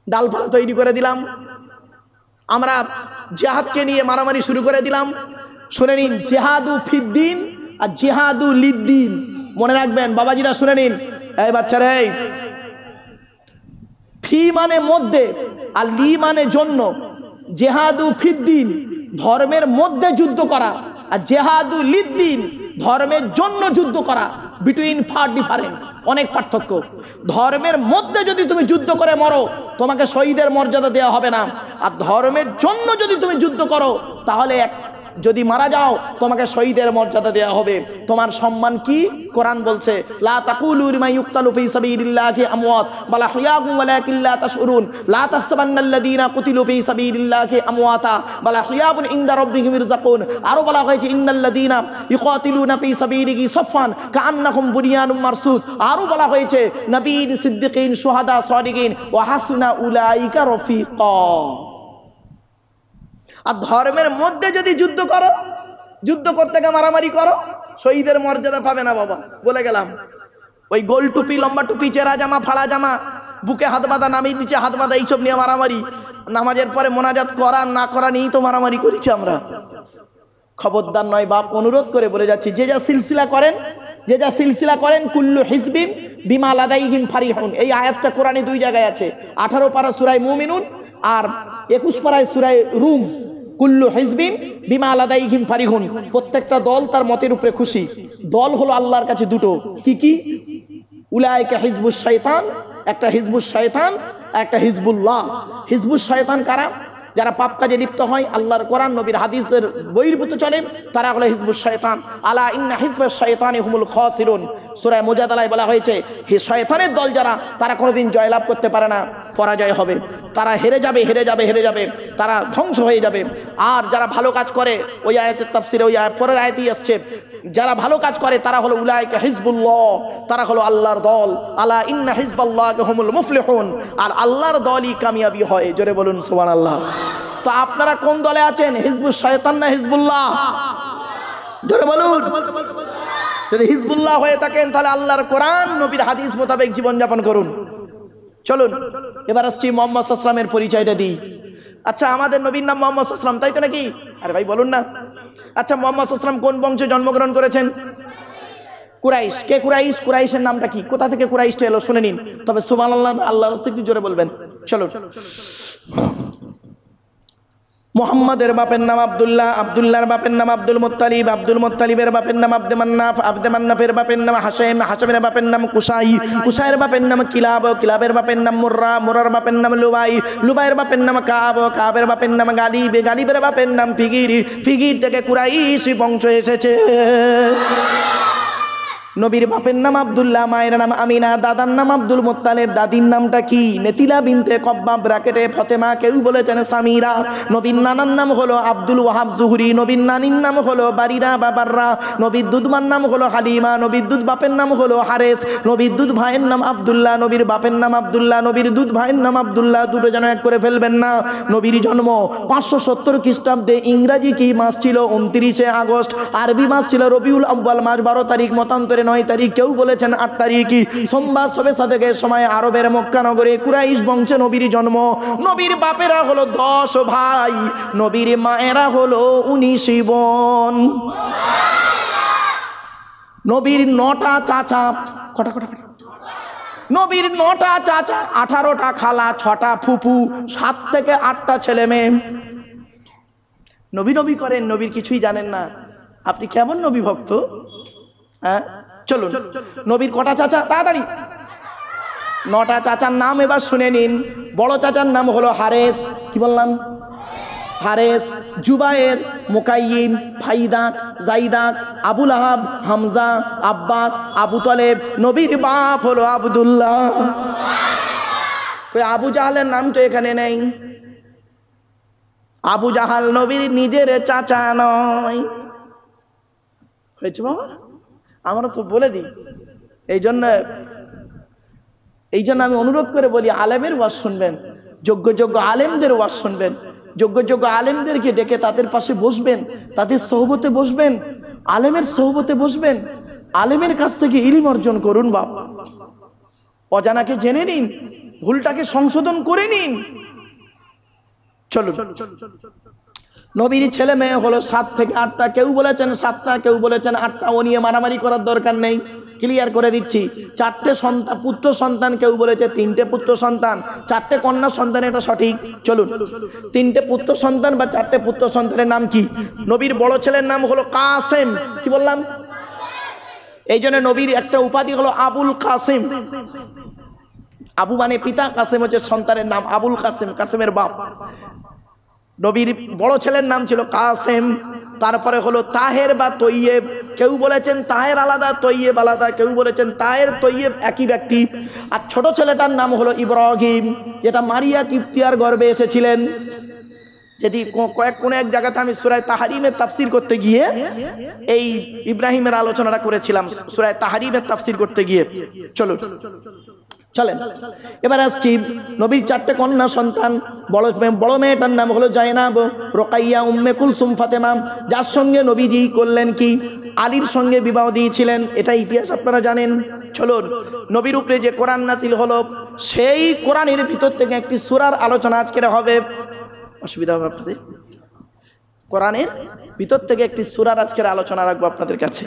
ডালপালা তৈরি করে দিলাম, আমরা জিহাদকে নিয়ে মারামারি শুরু করে দিলাম। শুনে নিন, জিহাদু ফিদ্দিন আর জিহাদু লিদ্দিন। মনে রাখবেন বাবাজিরা, শুনে নিন। এই বাচ্চারা, ফি মানে মধ্যে, আর লি মানে জন্য। জেহাদু ফিদ্দিন, ধর্মের মধ্যে যুদ্ধ করা, আর জেহাদু লিদ্দিন, ধর্মের জন্য যুদ্ধ করা। বিটুইন ফার ডিফারেন্স, অনেক পার্থক্য। ধর্মের মধ্যে যদি তুমি যুদ্ধ করে মরো, তোমাকে শহীদের মর্যাদা দেওয়া হবে না। আর ধর্মের জন্য যদি তুমি যুদ্ধ করো, তাহলে যদি মারা যাও তোমাকে শহীদের মর্যাদা দেওয়া হবে। তোমার সম্মান কি? কোরআন বলছে লা তাকুলু লিমান ইউকতালু ফি সাবিলিল্লাহি আমওয়াত বাল আহইয়াউম ওয়ালাকিন লা তাশউরুন লা তাহসাবান্নাল্লাযীনা কুতিলু ফি সাবিলিল্লাহি আমওয়াতা বাল আহইয়াউন ইনদা রাব্বিহিম ইরযাকুন। আরো বলা হয়েছে ইন্নাল্লাযীনা ইউকাতিলুনা ফি সাবিলিহি সাফফান কাআন্নাহুম বুনিয়ানুম মারসুস। আরো বলা হয়েছে নবীন, সিদ্দিকিন, শুহাদা, সাদিকিন ওয়া হাসুনা উলাইকা রফিকা। আর ধর্মের মধ্যে যদি যুদ্ধ করো, যুদ্ধ করতে গিয়ে মারামারি করো, শহীদের মর্যাদা পাবে না বাবা, বলে গেলাম। ওই গোল টুপি, লম্বা টুপি, চেরা জামা, ফাড়া জামা, বুকে হাত বাঁধা, নামির নিচে হাত বাঁধা, এইসব নিয়ে মারামারি। নামাজের পরে মোনাজাত করা না করা নিয়েই তো মারামারি করেছি আমরা। খবরদার নয় বাপ, অনুরোধ করে বলে যাচ্ছি, যে যা সিলসিলা করেন, যে যা সিলসিলা করেন, কুল্লু হিজবিন বিমা লাদাইহিম ফারিহুন। এই আয়াতটা কোরআনে 2 জায়গায় আছে, 18 পারা সূরা মুমিনুন আর 21 পারায় সূরা রুম। কুল্লু হিজবিন বিমা লাদাইহিম ফারিহুন, প্রত্যেকটা দল তার মতের উপরে খুশি। দল হলো আল্লাহর কাছে দুটো, কি কি? উলাইকা হিজবুশ শয়তান, একটা হিজবুশ শয়তান, একটা হিজবুল্লাহ। হিজবুশ শয়তান কারা? যারা পাপ কাজে লিপ্ত হয়, আল্লাহর কোরআন নবীর হাদিসের বহির্ভূত চলে, তারা হলো হিজবুশ শয়তান। আলা ইন্না হিজবাশ শয়তানি হুমুল খাসিরুন। সূরা মুজাদালায় বলা হয়েছে, হে শয়তানের দল যারা, তারা কোনোদিন জয়লাভ করতে পারে না, পরাজয় হবে। তারা হেরে যাবে, হেরে যাবে, হেরে যাবে, তারা ধ্বংস হয়ে যাবে। আর যারা ভালো কাজ করে, ওই আয়াতের তাফসিরে ওই পরের আয়াতেই আসছে, যারা ভালো কাজ করে তারা হলো উলাইকা হিজবুল্লাহ, তারা হলো আল্লাহর দল। আলা ইন্না হিজবাল্লাহি হুমুল মুফলিহুন। আর আল্লাহর দলই কামিয়াবি হয়। জোরে বলুন সুবহানাল্লাহ। তো আপনারা কোন দলে আছেন? হিজবুশ শয়তান না হিজবুল্লাহ? জোরে বলুন। যদি হিজবুল্লাহ হয়ে থাকেন, তাহলে আল্লাহর কোরআন নবীর হাদিস মোতাবেক জীবনযাপন করুন। চলুন এবার আসছি মুহাম্মদ সাল্লাল্লাহু আলাইহি ওয়াসাল্লামের পরিচয়টা দিই। আচ্ছা, আমাদের নবীর নাম মুহাম্মদ সাল্লাল্লাহু আলাইহি ওয়াসাল্লাম, তাই তো নাকি? আরে ভাই বলুন না। আচ্ছা, মুহাম্মদ সাল্লাল্লাহু আলাইহি ওয়াসাল্লাম কোন বংশে জন্মগ্রহণ করেছেন? কুরাইশ। কে কুরাইশ? কুরাইশের নামটা কি? কোথা থেকে কুরাইশটা এলো শুনে নিন। তবে সুবহানাল্লাহ, আল্লাহর রাস্তায় একটু জোরে বলবেন। চলুন। মুহাম্মাদের বাপের নাম আব্দুল্লাহ, আব্দুল্লাহর বাপের নাম আব্দুল মুত্তালিব, আব্দুল মুত্তালিবের বাপের নাম আব্দে মান্নাফ, আব্দে মান্নাফের বাপের নাম হাশেম, হাশেমের বাপের নাম কুসাই, কুসাইয়ের বাপের নাম কিলাব, কিলাবের বাপের নাম মুর্রা, মুরার বাপের নাম লুবাই, লুবাইয়ের বাপের নাম কাব, কাবের বাপের নাম গালিব, গালিবের বাপের নাম ফিগির, ফিগির থেকে কুরাইশ বংশ এসেছে। নবীর বাপের নাম আব্দুল্লাহ, মায়ের নাম আমিনা, দাদার নাম আব্দুল মুত্তালিব, দাদির নামটা কি? নেতিলা বিনতে কব্বা, ব্র্যাকেটে ফতেমা, কেউ বলেছেন সামিরা। নবীর নানার নাম হলো আব্দুল ওয়াহাব জুহরি, নবীর নানির নাম হলো বারিরা বাবাররা, নবীর দুধমার নাম হলো হালিমা, নবীর দুধ বাপের নাম হলো হারেস, নবীর দুধ ভাইয়ের নাম আব্দুল্লাহ, নবীর বাপের নাম আব্দুল্লাহ, নবীর দুধ ভাইয়ের নাম আব্দুল্লাহ, দুটো যেন এক করে ফেলবেন না। নবীর জন্ম 570 খ্রিস্টাব্দে। ইংরাজি কি মাস ছিল? 29শে আগস্ট। আরবি মাস ছিল রবিউল আউয়াল মাস, 12 তারিখ, মতান্তরে 9 তারিখ, কেউ বলেছেন 8 তারিখই। সোমবার শবে সাদেকের সময় আরবের মক্কা নগরে কুরাইশ বংশে নবীর জন্ম। নবীর বাপেরা হলো 10 ভাই, নবীর মায়েরা হলো 19 বোন। নবীর 9টা চাচা, কটা কটা কটা? নবীর 9টা চাচা, 18টা খালা, 6টা ফুফু, 7 থেকে 8টা ছেলে মেয়ে। নবী নবী করেন, নবীর কিছুই জানেন না। আপনি কেমন নবী ভক্ত? হ্যাঁ, চলুন। নবীর কটা চাচা? তাড়াতাড়ি। 9টা চাচার নাম এবার শুনে নিন। বড় চাচার নাম হলো হারেস, কি বললাম? হারেস, জুবায়ের, মুকাইয়িম, ফাইদাক, জাইদাক, আবুল আহাব, হামজা, আব্বাস, আবু তলেব। নবীর বাপ হলো আব্দুল্লাহ। আবু জাহালের নাম তো এখানে নেই। আবু জাহাল নবীর নিজের চাচা নয়। হয়েছে বাবা? আমরা তো বলে দিই। এই জন্য আমি অনুরোধ করে বলি, আলেমের ওয়াজ শুনবেন, যোগ্য যোগ্য আলেমদের ওয়াজ শুনবেন, যোগ্য যোগ্য আলেমদেরকে ডেকে তাদের পাশে বসবেন, তাদের সোহবতে বসবেন, আলেমের সোহবতে বসবেন, আলেমের কাছ থেকে ইলম অর্জন করুন। বাপ, অজানাকে জেনে নিন, ভুলটাকে সংশোধন করে নিন। চলুন। নবীর ছেলে মেয়ে হলো 7 থেকে 8টা, কেউ বলেছেন 7টা, কেউ বলেছেন 8টা। ও নিয়ে মারামারি করার দরকার নেই। ক্লিয়ার করে দিচ্ছি। 4টে সন্তান, পুত্র সন্তান, কেউ বলেছে 3টে পুত্র সন্তান, 4টে কন্যা সন্তান, এটা সঠিক। চলুন, 3টে পুত্র সন্তান বা 4টে পুত্র সন্তানের নাম কি? নবীর বড় ছেলের নাম হলো কাসেম। কি বললাম? এই জন্য নবীর একটা উপাধি হলো আবুল কাসেম। আবু মানে পিতা, কাসেম হচ্ছে সন্তানের নাম, আবুল কাসেম, কাসেমের বাপ। নবীর বড় ছেলের নাম ছিল কাসেম। তারপরে হলো তাহের বা তৈয়েব, কেউ বলেছেন তাহের আলাদা তৈয়েব আলাদা, কেউ বলেছেন তাহের তৈয়েব একই ব্যক্তি। আর ছোট ছেলেটার নাম হলো ইব্রাহিম, যেটা মারিয়া কিপ্তিয়ার গর্ভে এসেছিলেন। যদি কোনো এক জায়গাতে আমি সূরা তাহরিমের তাফসীর করতে গিয়ে এই ইব্রাহিমের আলোচনাটা করেছিলাম, সূরা তাহরিমের তাফসীর করতে গিয়ে। চলুন চলেন, এবার আসছি নবীর 4টে কন্যা সন্তান। বড় মেয়েটার নাম হলো জায়নাব, রোকাইয়া, উম্মে কুলসুম, ফাতেমা, যার সঙ্গে নবীজি করলেন কি? আলীর সঙ্গে বিবাহ দিয়েছিলেন। এটা ইতিহাস আপনারা জানেন। চলুন, নবীর উপরে যে কোরআন নাযিল হলো, সেই কোরআনের ভিতর থেকে একটি সূরার আলোচনা আজকের হবে। অসুবিধা হবে আপনাদের? কোরআনের ভিতর থেকে একটি সূরার আজকের আলোচনা রাখবো আপনাদের কাছে।